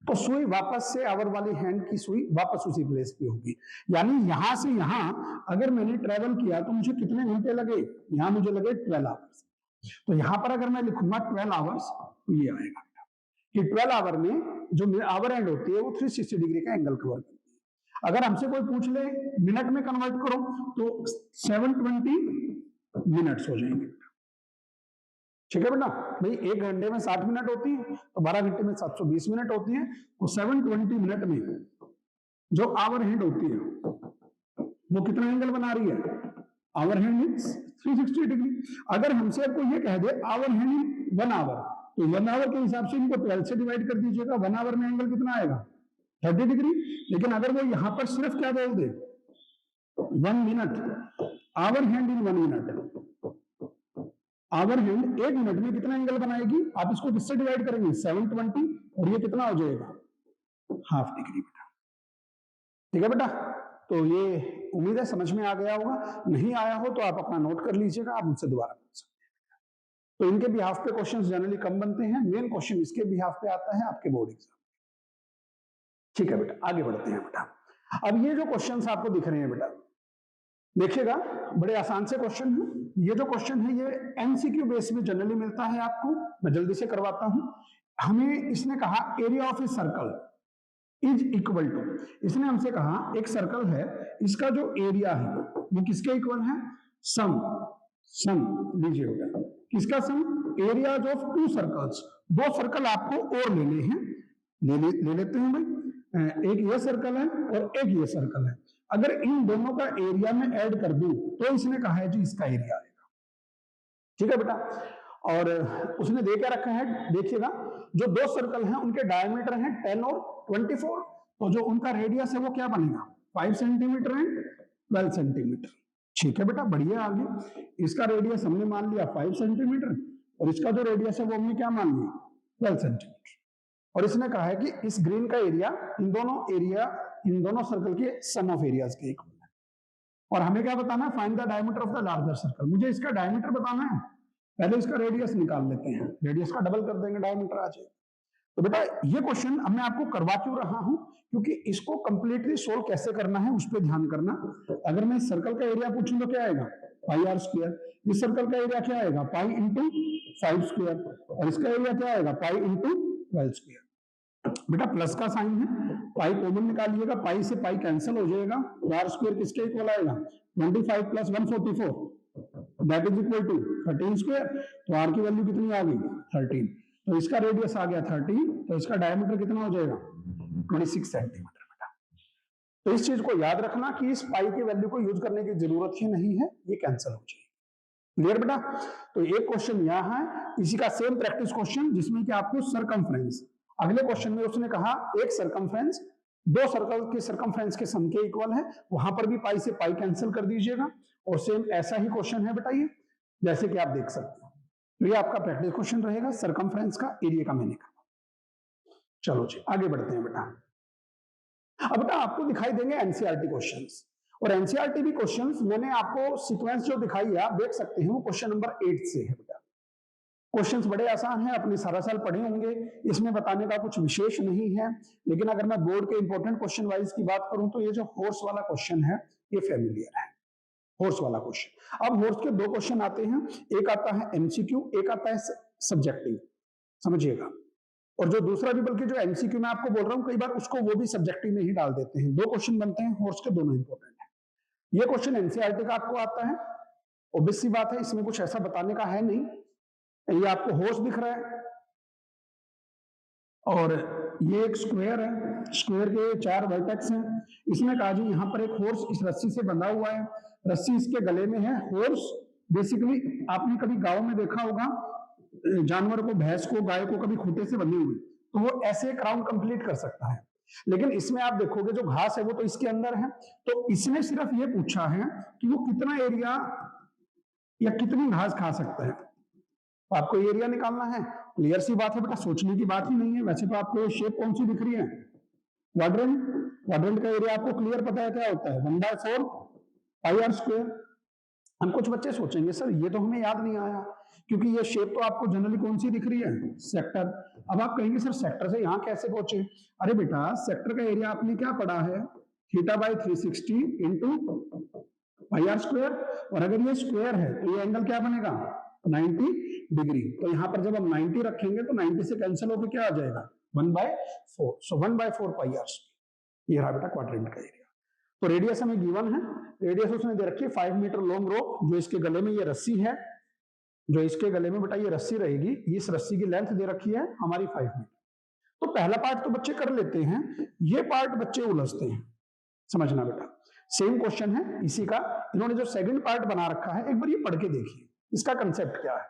तो सुई वापस से आवर वाली हैंड की सुई वापस उसी प्लेस पे होगी। यानी यहां से यहां अगर मैंने ट्रेवल किया तो मुझे कितने घंटे लगे? यहां मुझे लगे 12 आवर्स। तो यहां पर अगर मैं लिखूंगा 12 आवर्स, तो ये आएगा कि 12 आवर में जो आवर एंड होती है वो 360 डिग्री का एंगल कवर करती है। अगर हमसे कोई पूछ ले मिनट में कन्वर्ट करो तो 720 मिनट्स हो जाएंगे। ठीक है बेटा? भाई 1 घंटे में 60 मिनट होती है, तो 12 घंटे में 720 मिनट होती है, तो 720 मिनट में जो आवर हैंड होती है वो कितना एंगल बना रही है? Hour hand in 360 degree. अगर हमसे आपको ये कह दे आवर हैंड इन 1 आवर, तो 1 आवर के हिसाब से इनको 12 से डिवाइड कर दीजिएगा। 1 आवर में एंगल कितना आएगा? 30 डिग्री। लेकिन अगर वो यहां पर सिर्फ क्या बोल दे? 1 minute, hour hand in 1 minute, hour hand 1 minute में कितना एंगल बनाएगी, आप इसको किससे डिवाइड करेंगे 720, और ये कितना हो जाएगा हाफ डिग्री बेटा। ठीक है बेटा, तो ये उम्मीद है समझ में आ गया होगा, नहीं आया हो तो आप अपना नोट कर लीजिएगा, आप मुझसे दोबारा पूछ सकते हैं। तो इनके बिहाफ पे क्वेश्चंस जनरली कम बनते हैं, मेन क्वेश्चन इसके बिहाफ पे आता है आपके बोर्ड एग्जाम। ठीक है बेटा, आगे बढ़ते हैं बेटा। अब ये जो क्वेश्चंस आपको दिख रहे हैं बेटा, देखिएगा बड़े आसान से क्वेश्चन है। ये जो क्वेश्चन है ये एमसीक्यू बेस में जनरली मिलता है आपको, मैं जल्दी से करवाता हूं। हमें इसने कहा area of a circle is equal to, इसने हमसे कहा एक सर्कल है, इसका जो एरिया है वो किसके इक्वल है, सम लीजिए बेटा, किसका सम, एरिया ऑफ 2 सर्कल्स, 2 सर्कल आपको और लेने हैं, ले लेते हैं भाई, एक ये सर्कल है और एक ये सर्कल है, अगर इन दोनों का एरिया में ऐड कर दूं तो इसने कहा है जी इसका एरिया आएगा। ठीक है बेटा, और उसने दे क्या रखा है, देखिएगा जो 2 सर्कल हैं उनके डायमीटर हैं 10 और 24, तो जो उनका रेडियस है वो क्या बनेगा 5 सेंटीमीटर एंड 12 सेंटीमीटर। ठीक है बेटा, बढ़िया। आगे इसका रेडियस हमने मान लिया 5 सेंटीमीटर और इसका जो रेडियस है वो हमने क्या मान लिया 12 सेंटीमीटर, और इसने कहा है कि इस ग्रीन का एरिया इन दोनों सर्कल के सम ऑफ एरियाज के इक्वल है। और हमें क्या बताना है, find the diameter of the larger circle, मुझे इसका डायमीटर बताना है, पहले इसका रेडियस निकाल लेते हैं, रेडियस का डबल कर देंगे डायमीटर आ जाएगा। तो बेटा ये क्वेश्चन अब मैं आपको करवा क्यों रहा हूं, क्योंकि इसको कंप्लीटली सोल्व कैसे करना है उस पर ध्यान करना। अगर मैं सर्कल का एरिया पूछूं तो क्या आएगा पाई आर स्क्वायर, इस सर्कल का एरिया क्या आएगा पाई इंटू 5 स्क्वायर, और इसका एरिया क्या आएगा पाई इंटू 12 स्क्वायर। बेटा प्लस का साइन है, पाई कॉमन निकालिएगा, पाई से पाई कैंसिल हो जाएगा, आर स्क्वायर किसके इक्वल आएगा 25 plus 144 that is equal to 13 square, तो आर की वैल्यू कितनी आ गई 13, तो इसका रेडियस आ गया 13, तो इसका डायमीटर कितना हो जाएगा 26 सेंटीमीटर। बेटा तो इस चीज को याद रखना कि इस पाई की वैल्यू को यूज करने की जरूरत ही नहीं है, ये कैंसिल हो जाएगी। क्लियर बेटा, तो एक क्वेश्चन यहां है, इसी का सेम प्रैक्टिस क्वेश्चन जिसमें कि आपको सरकमफ्रेंस, अगले क्वेश्चन में उसने कहा एक सरकमफ्रेंस 2 सर्कल के सरकमफ्रेंस के सम के इक्वल है, वहां पर भी पाई से पाई कैंसिल कर दीजिएगा, और सेम ऐसा ही क्वेश्चन है बेटा ये, जैसे कि आप देख सकते हैं। तो ये आपका प्रैक्टिस क्वेश्चन रहेगा सरकमफ्रेंस का एरिया का मैंने कहा। चलो जी आगे बढ़ते हैं बेटा। अब बेटा आपको दिखाई देंगे एनसीईआरटी क्वेश्चंस, और एनसीईआरटी भी क्वेश्चंस मैंने आपको सीक्वेंस जो दिखाई है आप देख सकते हैं, वो क्वेश्चन नंबर 8 से है बेटा। क्वेश्चंस बड़े आसान हैं, अपने सारा साल पढ़े होंगे, इसमें बताने का कुछ विशेष नहीं है, लेकिन अगर मैं बोर्ड के इंपॉर्टेंट क्वेश्चन वाइज की बात करूं तो ये जो हॉर्स वाला क्वेश्चन है ये फेमिलियर है, हॉर्स वाला क्वेश्चन। अब हॉर्स के 2 क्वेश्चन आते हैं, एक आता है एमसीक्यू, एक आता है सब्जेक्टिव, समझिएगा, और जो दूसरा भी बल्कि जो एमसीक्यू मैं आपको बोल रहा हूं कई बार उसको वो भी सब्जेक्टिव में ही डाल देते हैं। 2 क्वेश्चन बनते हैं हॉर्स के, दोनों इंपॉर्टेंट है। ये क्वेश्चन एनसीईआरटी का आपको आता है, ऑब्वियस सी बात है, इसमें कुछ ऐसा बताने का है नहीं। ये आपको हॉर्स दिख रहा है और ये एक स्क्वायर है, स्क्वायर के 4 वर्टेक्स हैं। इसमें कहा जी यहाँ पर एक हॉर्स इस रस्सी से बंधा हुआ है, रस्सी इसके गले में है। हॉर्स बेसिकली आपने कभी गांव में देखा होगा जानवर को, भैंस को, गाय को कभी खूंटे से बंधी हुई, तो वो ऐसे एक राउंड कंप्लीट कर सकता है। लेकिन इसमें आप देखोगे जो घास है वो तो इसके अंदर है, तो इसने सिर्फ ये पूछा है कि वो कितना एरिया या कितनी घास खा सकता है, तो आपको एरिया निकालना है। क्लियर सी बात है बेटा, सोचने की बात ही नहीं है। वैसे तो आपको ये शेप कौन सी दिख रही है क्वाड्रेंट, क्वाड्रेंट का एरिया आपको क्लियर पता है क्या होता है 1/4 पाई आर स्क्वायर। हम कुछ बच्चे सोचेंगे सर ये तो हमें याद नहीं आया, क्योंकि ये शेप तो आपको जनरली कौन सी दिख रही है सेक्टर। अब आप कहेंगे सर सेक्टर से यहाँ कैसे पहुंचे, अरे बेटा सेक्टर का एरिया आपने क्या पढ़ा है θ/360 इंटू पाई आर स्क्वायर, और अगर ये स्क्वायर है तो ये एंगल क्या बनेगा 90 डिग्री। तो यहां पर जब हम 90 रखेंगे तो 90 से कैंसिल होकर क्या आ जाएगा 1/4, सो 1/4 पाई आर स्क्वायर। ये रहा बेटा क्वाड्रेंट का एरिया। तो रेडियस हमें गिवन है, रेडियस उसने दे रखी है 5 मीटर लॉन्ग रोप, जो इसके गले में ये रस्सी है, जो इसके गले में बेटा ये रस्सी रहेगी, इस रस्सी की लेंथ दे रखी है हमारी 5 मीटर। तो पहला पार्ट तो बच्चे कर लेते हैं, ये पार्ट बच्चे उलझते हैं, समझना बेटा। सेम क्वेश्चन है इसी का, इन्होंने जो सेकंड पार्ट बना रखा है एक बार ये पढ़ के देखिए इसका कंसेप्ट क्या है।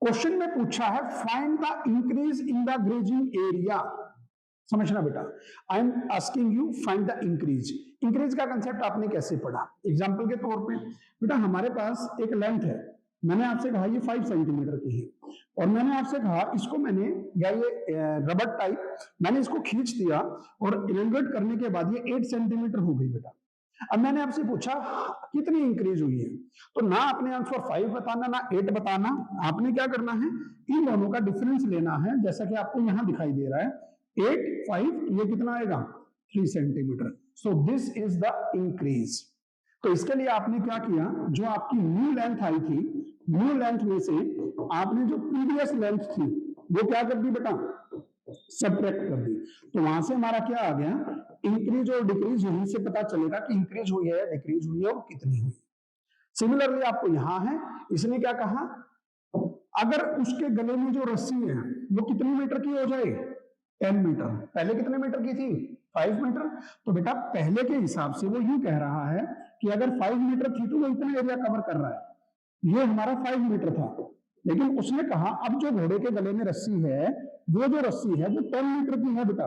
क्वेश्चन में पूछा है find the increase in the grazing area, समझना बेटा। I am asking you find the increase. Increase का कंसेप्ट आपने कैसे पढ़ा, एग्जांपल के तौर पे बेटा हमारे पास एक लेंथ है मैंने आपसे कहा ये 5 सेंटीमीटर की है, और मैंने आपसे कहा इसको मैंने, या ये रबर टाइप, मैंने इसको खींच दिया और इलेंगेट करने के बाद ये 8 सेंटीमीटर हो गई बेटा। अब मैंने आपसे पूछा कितनी इंक्रीज हुई है, तो ना आपने आंसर 5 बताना ना 8 बताना, आपने क्या करना है, इन दोनों का डिफरेंस लेना है, जैसा कि आपको यहां दिखाई दे रहा है 8 5, ये कितना आएगा 3 centimetre. So this is the increase. तो इसके लिए आपने क्या किया, जो आपकी न्यू लेंथ आई थी, न्यू लेंथ में से आपने जो प्रीवियस लेंथ थी वो क्या कर दी बेटा, सब्ट्रैक्ट कर दी। तो वहां से हमारा क्या आ गया, इंक्रीज और डिक्रीज, यहीं से पता चलेगा कि इंक्रीज हुई है डिक्रीज हुई है और कितनी हुई। सिमिलरली आपको यहां है, इसने क्या कहा, अगर उसके गले में जो रस्सी है वो कितनी मीटर की हो जाए, 10 मीटर। पहले कितने मीटर की थी, 5 मीटर। तो बेटा पहले के हिसाब से वो यूं कह रहा है कि अगर 5 मीटर थी तो वो इतना एरिया कवर कर रहा है, ये हमारा 5 मीटर था, लेकिन उसने कहा अब जो घोड़े के गले में रस्सी है, वो जो रस्सी है वो 10 मीटर की है बेटा,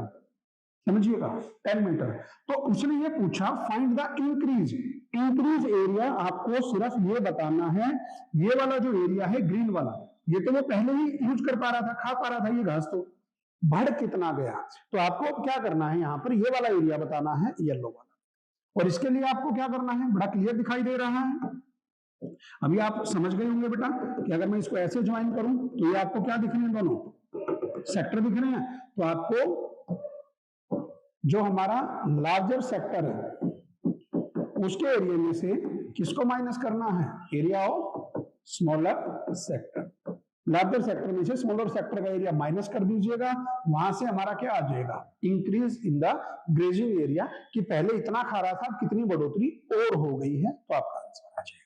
समझिएगा 10 मीटर। तो उसने ये पूछा find the increase, increase area आपको सिर्फ ये बताना है, ये वाला जो एरिया है ग्रीन वाला, ये तो वो पहले ही यूज कर पा रहा था, खा पा रहा था ये घास, तो बढ़ कितना गया। तो आपको क्या करना है, यहां पर ये वाला एरिया बताना है, येलो वाला, और इसके लिए आपको क्या करना है, बड़ा क्लियर दिखाई दे रहा है। अभी आप समझ गए होंगे बेटा कि अगर मैं इसको ऐसे ज्वाइन करूं तो ये आपको क्या दिख रहे हैं, दोनों सेक्टर दिख रहे हैं। तो आपको जो हमारा लार्जर सेक्टर है उसके एरिया में से किसको माइनस करना है, area of smaller sector. Larger sector में से स्मॉलर सेक्टर का एरिया माइनस कर दीजिएगा, वहां से हमारा क्या आ जाएगा, increase in the grazing area, कि पहले इतना खा रहा था कितनी बढ़ोतरी और हो गई है, तो आपका आंसर आ जाएगा।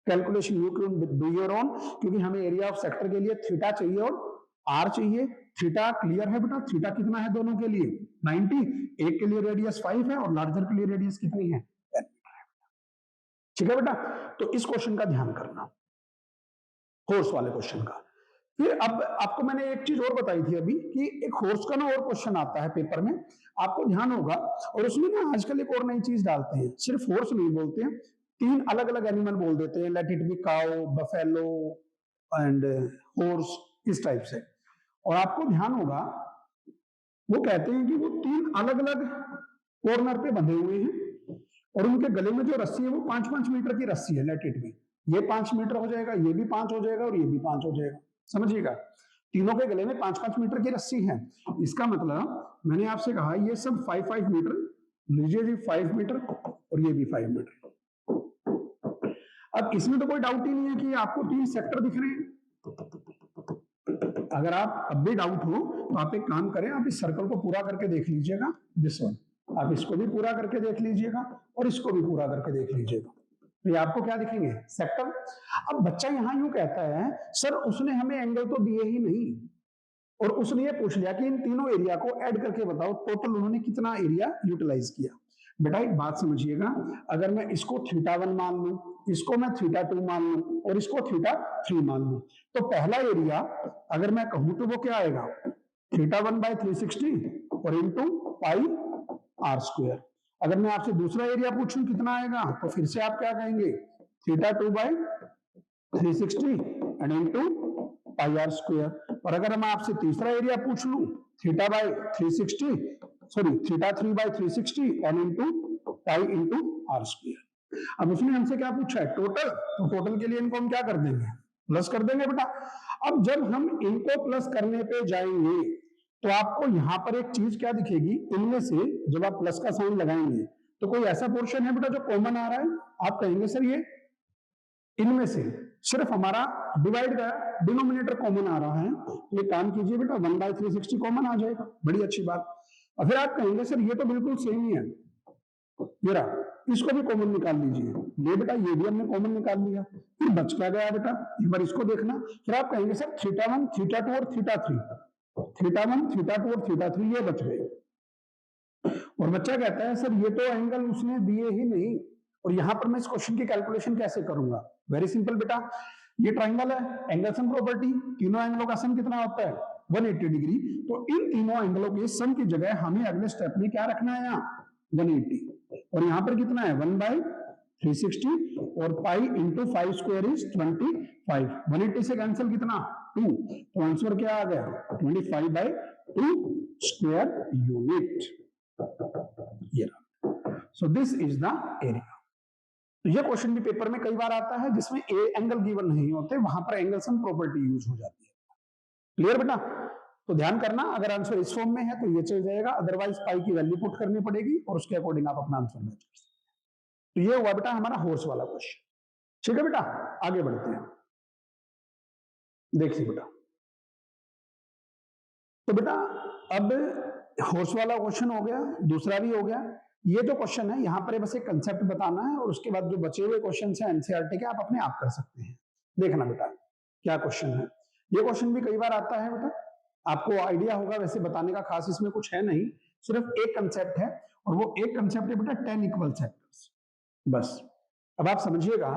Calculation you can do your own, क्योंकि हमें एरिया ऑफ सेक्टर के लिए थीटा चाहिए और आर चाहिए। थीटा क्लियर है बेटा, थीटा कितना है दोनों के लिए 90, एक के लिए रेडियस 5 है और लार्जर के लिए रेडियस कितनी है 10 मीटर है। ठीक है बेटा, तो इस क्वेश्चन का ध्यान करना, हॉर्स वाले क्वेश्चन का। फिर अब आपको मैंने एक चीज और बताई थी अभी कि एक हॉर्स का ना और क्वेश्चन आता है पेपर में, आपको ध्यान होगा, और उसमें ना आजकल एक और नई चीज डालते हैं, सिर्फ हॉर्स नहीं बोलते हैं, 3 अलग अलग एनिमल बोल देते हैं, let it be cow, buffalo and horse, इस टाइप से। और आपको ध्यान होगा वो कहते हैं कि वो 3 अलग अलग कॉर्नर पे बंधे हुए हैं और उनके गले में जो रस्सी है वो 5-5 मीटर की रस्सी है, लेट इट बी, ये 5 मीटर हो जाएगा, ये भी 5 हो जाएगा और ये भी 5 हो जाएगा, समझिएगा, तीनों के गले में 5-5 मीटर की रस्सी है। इसका मतलब मैंने आपसे कहा ये सब 5-5 मीटर, लीजिए जी 5 मीटर और ये भी 5 मीटर। अब इसमें तो कोई डाउट ही नहीं है कि आपको 3 सेक्टर दिख रहे हैं। अगर आप अब भी डाउट हो तो आप एक काम करें, आप इस सर्कल को पूरा करके देख लीजिएगा, दिस वन, आप इसको भी पूरा करके देख लीजिएगा और इसको भी पूरा करके देख लीजिएगा, तो ये आपको क्या दिखेंगे, सेक्टर। अब बच्चा यहां यूं कहता है सर उसने हमें एंगल तो दिए ही नहीं, और उसने ये पूछ लिया कि इन तीनों एरिया को ऐड करके बताओ टोटल उन्होंने कितना एरिया यूटिलाइज किया। बेटा एक बात समझिएगा, अगर मैं इसको θ1 मान लूं, इसको मैं θ2 मान लूं और इसको θ3 मान लूं, तो पहला एरिया अगर मैं कहूं तो वो क्या आएगा, θ1/360 और इंटू पाई आर स्क्वायर। अगर मैं आपसे दूसरा एरिया पूछूं कितना आएगा, तो फिर से आप क्या कहेंगे, θ2/360 and into pi r square. और अगर मैं आपसे तीसरा एरिया पूछ लूं θ360, sorry θ3/360 and into pi into r square. अब उसने हमसे क्या पूछा है, टोटल, तो टोटल के लिए इनको हम क्या कर देंगे, प्लस कर देंगे बेटा। अब जब हम इनको प्लस करने पे जाएंगे तो आपको यहां पर एक चीज क्या दिखेगी, इनमें से जब आप प्लस का साइन लगाएंगे तो कोई ऐसा पोर्शन है बेटा जो कॉमन आ रहा है, आप कहेंगे सर ये इनमें से सिर्फ हमारा डिवाइड का डिनोमिनेटर कॉमन आ रहा है, तो ये काम कीजिए बेटा 1/360 कॉमन आ जाएगा, बड़ी अच्छी बात। और फिर आप कहेंगे सर ये तो बिल्कुल सेम ही है, मेरा इसको भी कॉमन निकाल लीजिए, ये बेटा ये भी हमने कॉमन निकाल लिया, फिर बच क्या गया बेटा, एक बार इसको देखना। फिर आप कहेंगे सर θ1 θ2 और θ3, θ1 θ2 और θ3 ये बच गए। और बच्चा कहता है सर ये तो एंगल उसने दिए ही नहीं, और यहां पर मैं इस क्वेश्चन की कैलकुलेशन कैसे करूंगा, वेरी सिंपल बेटा, ये ट्राइंगल है, एंगल सम प्रॉपर्टी, तीनों एंगलों का सम कितना होता है 180 डिग्री, तो इन तीनों एंगलों के सम की जगह हमें अगले स्टेप में क्या रखना है, यहाँ 180, और यहाँ पर कितना है 1/360 360 और पाई इंटू 5 स्क्वायर इज 25। 180 से कैंसिल कितना 2, तो आंसर क्या आ गया 25/2 स्क्वायर यूनिट। ये so this is the area. तो ये क्वेश्चन भी पेपर में कई बार आता है जिसमें ए एंगल गिवन नहीं होते, वहां पर एंगल सम प्रॉपर्टी यूज हो जाती है। क्लियर बेटा? तो ध्यान करना, अगर आंसर इस फॉर्म में है तो ये चल जाएगा, अदरवाइज पाई की वैल्यू पुट करनी पड़ेगी और उसके अकॉर्डिंग आप अपना आंसर मैच कर सकते हैं। तो ये हुआ बेटा हमारा हॉर्स वाला क्वेश्चन। ठीक है बेटा, आगे बढ़ते हैं। देखिए बेटा, तो बेटा अब हॉर्स वाला क्वेश्चन हो गया, दूसरा भी हो गया। ये जो क्वेश्चन है यहाँ पर बस एक कंसेप्ट बताना है और उसके बाद जो बचे हुए क्वेश्चन है एनसीईआरटी के आप अपने आप कर सकते हैं। देखना बेटा क्या क्वेश्चन है। ये क्वेश्चन भी कई बार आता है बेटा, आपको आइडिया होगा, वैसे बताने का खास इसमें कुछ है नहीं, सिर्फ एक कंसेप्ट है और वो एक कंसेप्ट है बेटा 10 इक्वल सेक्टर्स। बस अब आप समझिएगा,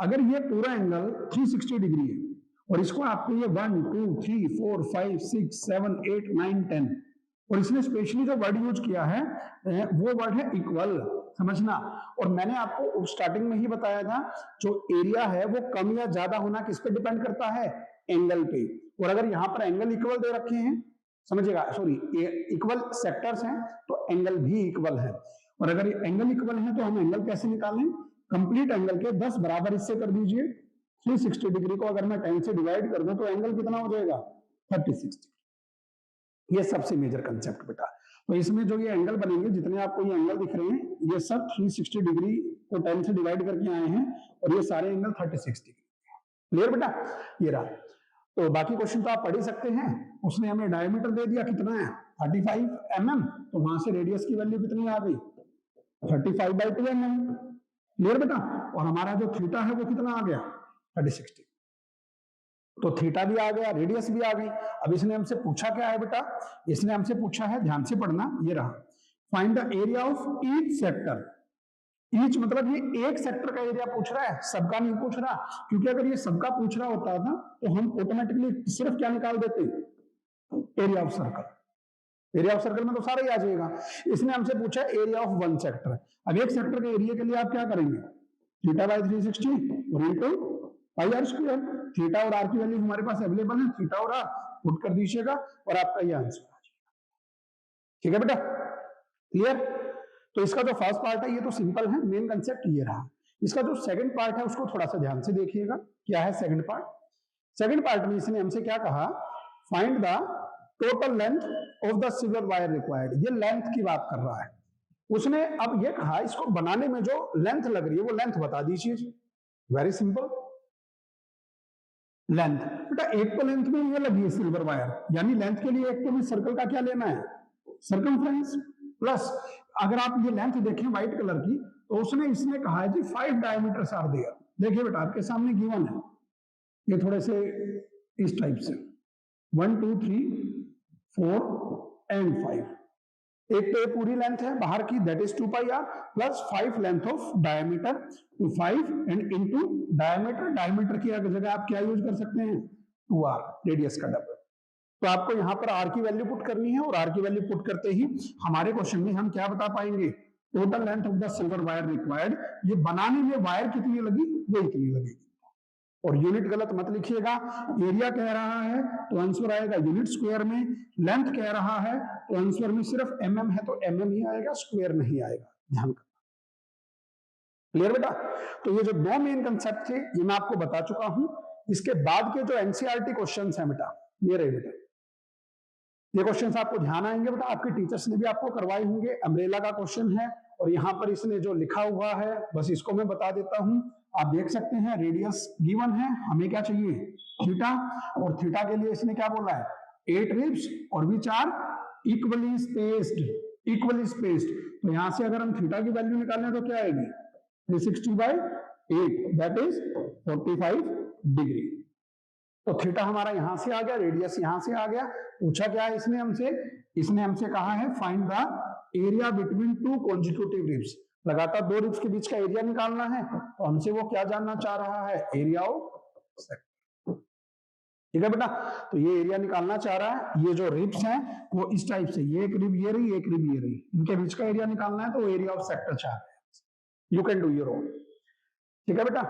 अगर ये पूरा एंगल 360 डिग्री है और इसको आपको ये 1 2 3 4 5 6 7 8 9 10 और इसने स्पेशली जो वर्ड यूज किया है वो वर्ड है इक्वल, समझना। और मैंने आपको स्टार्टिंग में ही बताया था जो एरिया है वो कम या ज्यादा होना किस पे डिपेंड करता है, एंगल पे। और अगर यहां पर एंगल इक्वल दे रखे हैं, समझिएगा, सॉरी इक्वल सेक्टर्स हैं तो एंगल भी इक्वल है। और अगर एंगल इक्वल है तो हम एंगल कैसे निकालें, कंप्लीट एंगल के 10 बराबर हिस्से कर दीजिए। 360 डिग्री को अगर मैं 10 से डिवाइड कर दूं तो एंगल कितना हो जाएगा 36 डिग्री। ये सबसे मेजर कंसेप्ट बेटा। तो इसमें जो ये एंगल बनेंगे, जितने आपको ये एंगल दिख रहे हैं, ये सब 360 डिग्री को 10 से डिवाइड करके आए हैं और ये सारे एंगल 36 डिग्री। क्लियर बेटा? ये रहा। तो बाकी क्वेश्चन तो आप पढ़ ही सकते हैं। उसने हमें डायमीटर दे दिया, कितना है 35 mm, तो वहां से रेडियस की वैल्यू कितनी आ गई 35/2 mm। क्लियर बेटा? और हमारा जो थीटा है वो कितना आ गया 36। तो थीटा भी आ गया, रेडियस भी आ गई। अब इसने हमसे पूछा क्या है बेटा, इसने हमसे पूछा है, ध्यान से पढ़ना, ये रहा, find the area of each sector. Each मतलब ये एक सेक्टर का एरिया पूछ रहा है, सबका नहीं पूछ रहा, क्योंकि अगर ये सबका पूछ रहा होता था तो हम ऑटोमेटिकली सिर्फ क्या निकाल देते, area of circle. Area of circle में तो सारा ही आ जाएगा। इसने हमसे पूछा एरिया ऑफ वन सेक्टर। अब एक सेक्टर के एरिया के लिए आप क्या करेंगे, थीटा बाई 360 और into pi r square. Theta और आर की वैल्यू हमारे पास अवेलेबल है, थीटा और आर पुट कर दीजिएगा और आपका ये आंसर आ जाएगा। ठीक है बेटा? क्लियर? तो इसका जो फर्स्ट पार्ट है ये तो सिंपल है, मेन कंसेप्ट ये रहा। इसका जो सेकंड पार्ट है उसको थोड़ा सा ध्यान से देखिएगा। क्या है सेकंड पार्ट? सेकंड पार्ट में इसने हमसे क्या कहा, find the total length of the silver wire required. ये लेंथ की बात कर रहा है उसने। अब ये कहा इसको बनाने में जो लेंथ लग रही है वो लेंथ बता दीजिए। वेरी सिंपल, लेंथ बेटा एक तो लेंथ में ये लगी है सिल्वर वायर, यानी लेंथ के लिए एक तो में सर्कल का क्या लेना है, सर्कमफ्रेंस, प्लस अगर आप ये लेंथ देखें व्हाइट कलर की तो उसने इसने कहा है जी 5 डायमीटर्स आर देयर। देखिए बेटा आपके सामने गिवन है, ये थोड़े से इस टाइप से 1 2 3 4 एंड 5। एक तो ये पूरी लेंथ है बाहर की, that is 2 pi r plus 5 length of diameter, तो 5 एंड इनटू डायमीटर। डायमीटर की जगह आप क्या यूज कर सकते हैं 2r, रेडियस का डबल। तो आपको यहां पर r की वैल्यू पुट करनी है और r की वैल्यू पुट करते ही हमारे क्वेश्चन में हम क्या बता पाएंगे, total length of the silver wire required. ये बनाने में वायर कितनी लगी वो इतनी लगेगी। और यूनिट गलत मत लिखिएगा, एरिया कह रहा है तो आंसर आएगा यूनिट स्क्वायर में, लेंथ कह रहा है तो आंसर में सिर्फ mm है तो mm ही आएगा, स्क्वायर नहीं आएगा, ध्यान करना। क्लियर बेटा? तो ये जो दो मेन कंसेप्ट थे ये मैं आपको बता चुका हूं। इसके बाद के जो एनसीईआरटी क्वेश्चंस हैं बेटा, ये रहे बेटा, ये क्वेश्चंस आपको ध्यान आएंगे बेटा, आपके टीचर्स ने भी आपको करवाए होंगे। अम्ब्रेला का क्वेश्चन है और यहाँ पर इसने जो लिखा हुआ है बस इसको मैं बता देता हूं, आप देख सकते हैं। रेडियस गिवन है, हमें क्या चाहिए थीटा, और थीटा के लिए इसने क्या बोला है 8 रिब्स और which are equally spaced, equally spaced. तो यहां से अगर हम थीटा की वैल्यू निकालें तो क्या आएगी 360/8, दैट इज 45 डिग्री। तो थीटा हमारा यहां से आ गया, रेडियस यहां से आ गया। पूछा क्या है इसने हमसे, इसने हमसे कहा है find the area between 2 consecutive ribs. लगातार 2 रिब्स के बीच का एरिया निकालना है, तो हमसे वो क्या जानना चाह रहा है, एरिया ऑफ सेक्टर। ठीक है बेटा? तो ये एरिया निकालना चाह रहा है। ये जो रिब्स हैं वो इस टाइप से, ये एक रिब ये रही, एक रिब ये रही, इनके बीच का एरिया निकालना है, तो एरिया ऑफ सेक्टर चाह रहे हैं। You can do your own. ठीक है बेटा।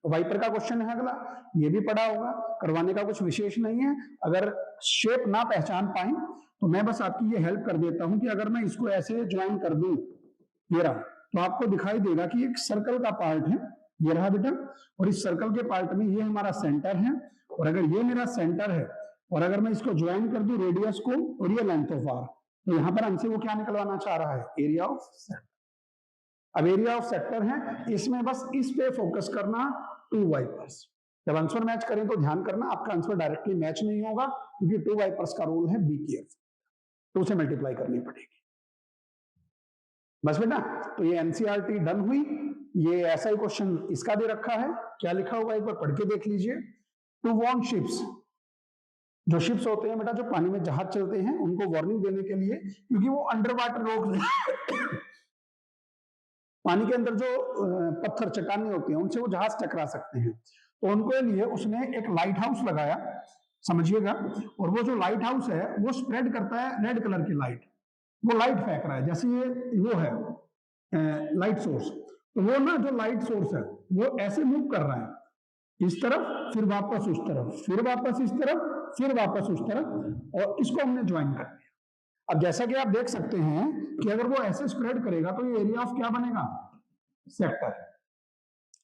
वाइपर का क्वेश्चन है अगला, ये भी पढ़ा होगा, करवाने का कुछ विशेष नहीं है। अगर शेप ना पहचान पाए तो मैं बस आपकी ये हेल्प कर देता हूं कि अगर मैं इसको ऐसे ज्वाइन कर दूं, ये रहा, तो आपको दिखाई देगा कि एक सर्कल का पार्ट है, ये रहा बेटा, और इस सर्कल के पार्ट में ये हमारा सेंटर है, और अगर ये मेरा सेंटर है और अगर मैं इसको ज्वाइन कर दूं रेडियस को और ये लेंथ ऑफ आर, तो यहां पर हमसे वो क्या निकलवाना चाह रहा है, एरिया ऑफ सेक्टर। अब एरिया ऑफ सेक्टर है, इसमें बस इस पे फोकस करना, 2 वाइपर्स। जब आंसर मैच करें तो ध्यान करना आपका आंसर डायरेक्टली मैच नहीं होगा, क्योंकि 2 वाइपर्स का रूल है, बी केयरफुल, 2 से मल्टीप्लाई करनी पड़ेगी। बस बेटा, तो ये एनसीईआरटी डन हुई। ये ऐसा ही क्वेश्चन इसका दे रखा है, क्या लिखा हुआ है एक बार पढ़ के देख लीजिए। टू वार्न शिप्स, जो शिप्स होते हैं बेटा, जो पानी में जहाज चलते हैं, उनको वार्निंग देने के लिए, क्योंकि वो अंडर वाटर रोक पानी के अंदर जो पत्थर चट्टानें होती हैं उनसे वो जहाज टकरा सकते हैं, तो उनको लिए उसने एक लाइट हाउस लगाया, समझिएगा। और वो जो लाइट हाउस है वो स्प्रेड करता है रेड कलर की लाइट, वो लाइट फेंक रहा है, जैसे ये वो है लाइट सोर्स, तो वो ना जो लाइट सोर्स है वो ऐसे मूव कर रहा है, इस तरफ फिर वापस उस तरफ, फिर वापस इस तरफ, फिर वापस उस तरफ, और इसको हमने ज्वाइन कर दिया। अब जैसा कि आप देख सकते हैं कि अगर वो ऐसे स्प्रेड करेगा तो ये एरिया ऑफ क्या बनेगा, सेक्टर।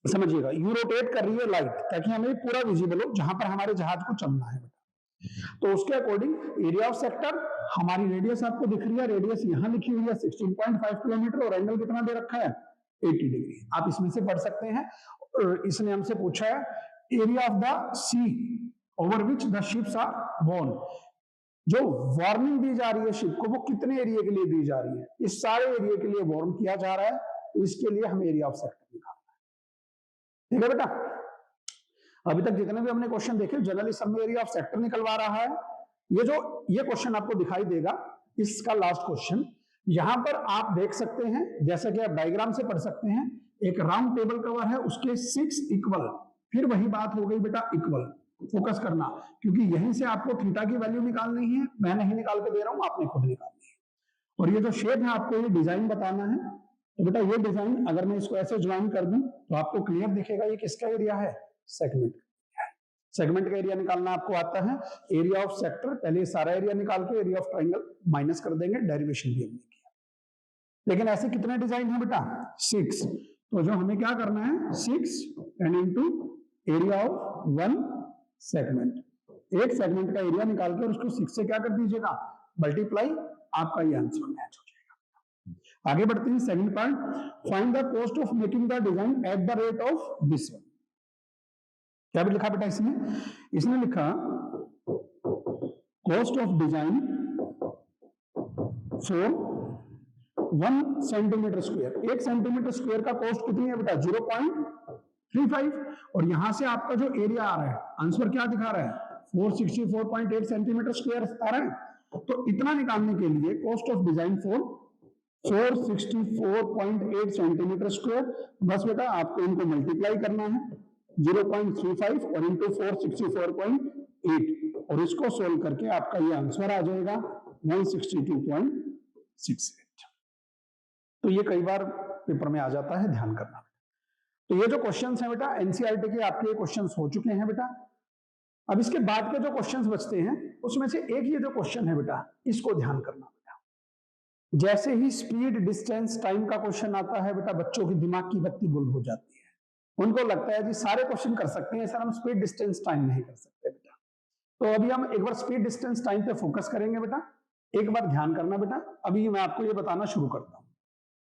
समझिएगा, यू रोटेट कर रही है लाइट ताकि हमें पूरा विजिबल हो जहां पर हमारे जहाज को चलना है बेटा। तो उसके अकॉर्डिंग एरिया ऑफ सेक्टर, हमारी रेडियस आपको दिख रही है, रेडियस यहां लिखी हुई है 16.5 किलोमीटर, और एंगल कितना दे रखा है, 80 डिग्री। आप इसमें से पढ़ सकते हैं। और इसने हमसे पूछा है area of the sea over which the ships are borne, जो वार्निंग दी जा रही है शिप को वो कितने एरिया के लिए दी जा रही है, इस सारे एरिया के लिए वार्न किया जा रहा है, तो इसके लिए हम एरिया ऑफ सेक्टर निकालना है। ठीक है बेटा। अभी तक जितने भी हमने क्वेश्चन देखे जनरली सब में एरिया ऑफ सेक्टर निकलवा रहा है। ये क्वेश्चन आपको दिखाई देगा, इसका लास्ट क्वेश्चन, यहां पर आप देख सकते हैं, जैसा कि आप डायग्राम से पढ़ सकते हैं, एक राउंड टेबल कवर है, उसके 6 इक्वल, फिर वही बात हो गई बेटा, इक्वल फोकस करना, क्योंकि यहीं से आपको थीटा की वैल्यू निकालनी है, मैं नहीं निकाल के दे रहा हूं, आपने खुद निकालनी है। और ये जो शेप है आपको ये डिजाइन बताना है, तो बेटा ये डिजाइन अगर मैं इसको ऐसे ज्वाइन कर दूं तो आपको क्लियर दिखेगा ये किसका एरिया है, सेगमेंट। सेगमेंट का एरिया निकालना आपको आता है, एरिया ऑफ सेक्टर, पहले सारा एरिया निकाल के एरिया ऑफ ट्राइंगल माइनस कर देंगे, डेरिवेशन भी हमने किया। लेकिन ऐसे कितने डिजाइन है बेटा, 6, तो जो हमें क्या करना है, 6 and into area of 1 segment, एक सेगमेंट का एरिया निकाल के और उसको 6 से क्या कर दीजिएगा, मल्टीप्लाई, आपका ये आंसर मैच हो जाएगा। आगे बढ़ते हैं, second part, find the cost of making the design at the rate of this one. क्या भी लिखा बेटा इसने लिखा cost of design for 1 centimetre square, 1 centimetre square का कॉस्ट कितनी है बेटा, 0.35, और यहां से आपका जो एरिया आ रहा है, आंसर क्या दिखा रहा है, 464.8 सेंटीमीटर स्क्वायर आ रहा है। तो इतना निकालने के लिए cost of design for 464.8 centimetre square, बस बेटा आपको इनको मल्टीप्लाई करना है 0.35 और इंटू 464.8, और इसको सोल्व करके आपका ये आंसर आ जाएगा 162.68। तो ये कई बार पेपर में आ जाता है, ध्यान करना। तो ये जो क्वेश्चंस हैं बेटा एनसीईआरटी के आपके ये क्वेश्चंस हो चुके हैं बेटा। अब इसके बाद के जो क्वेश्चंस बचते हैं उसमें से एक ये जो क्वेश्चन है बेटा, इसको ध्यान करना बेटा। जैसे ही स्पीड डिस्टेंस टाइम का क्वेश्चन आता है बेटा, बच्चों की दिमाग की बत्ती गुल हो जाती है, उनको लगता है जी सारे क्वेश्चन कर सकते हैं सर, हम स्पीड डिस्टेंस टाइम नहीं कर सकते बेटा। तो अभी हम एक बार स्पीड डिस्टेंस टाइम पे फोकस करेंगे बेटा, एक बार ध्यान करना बेटा। अभी मैं आपको ये बताना शुरू करता हूं।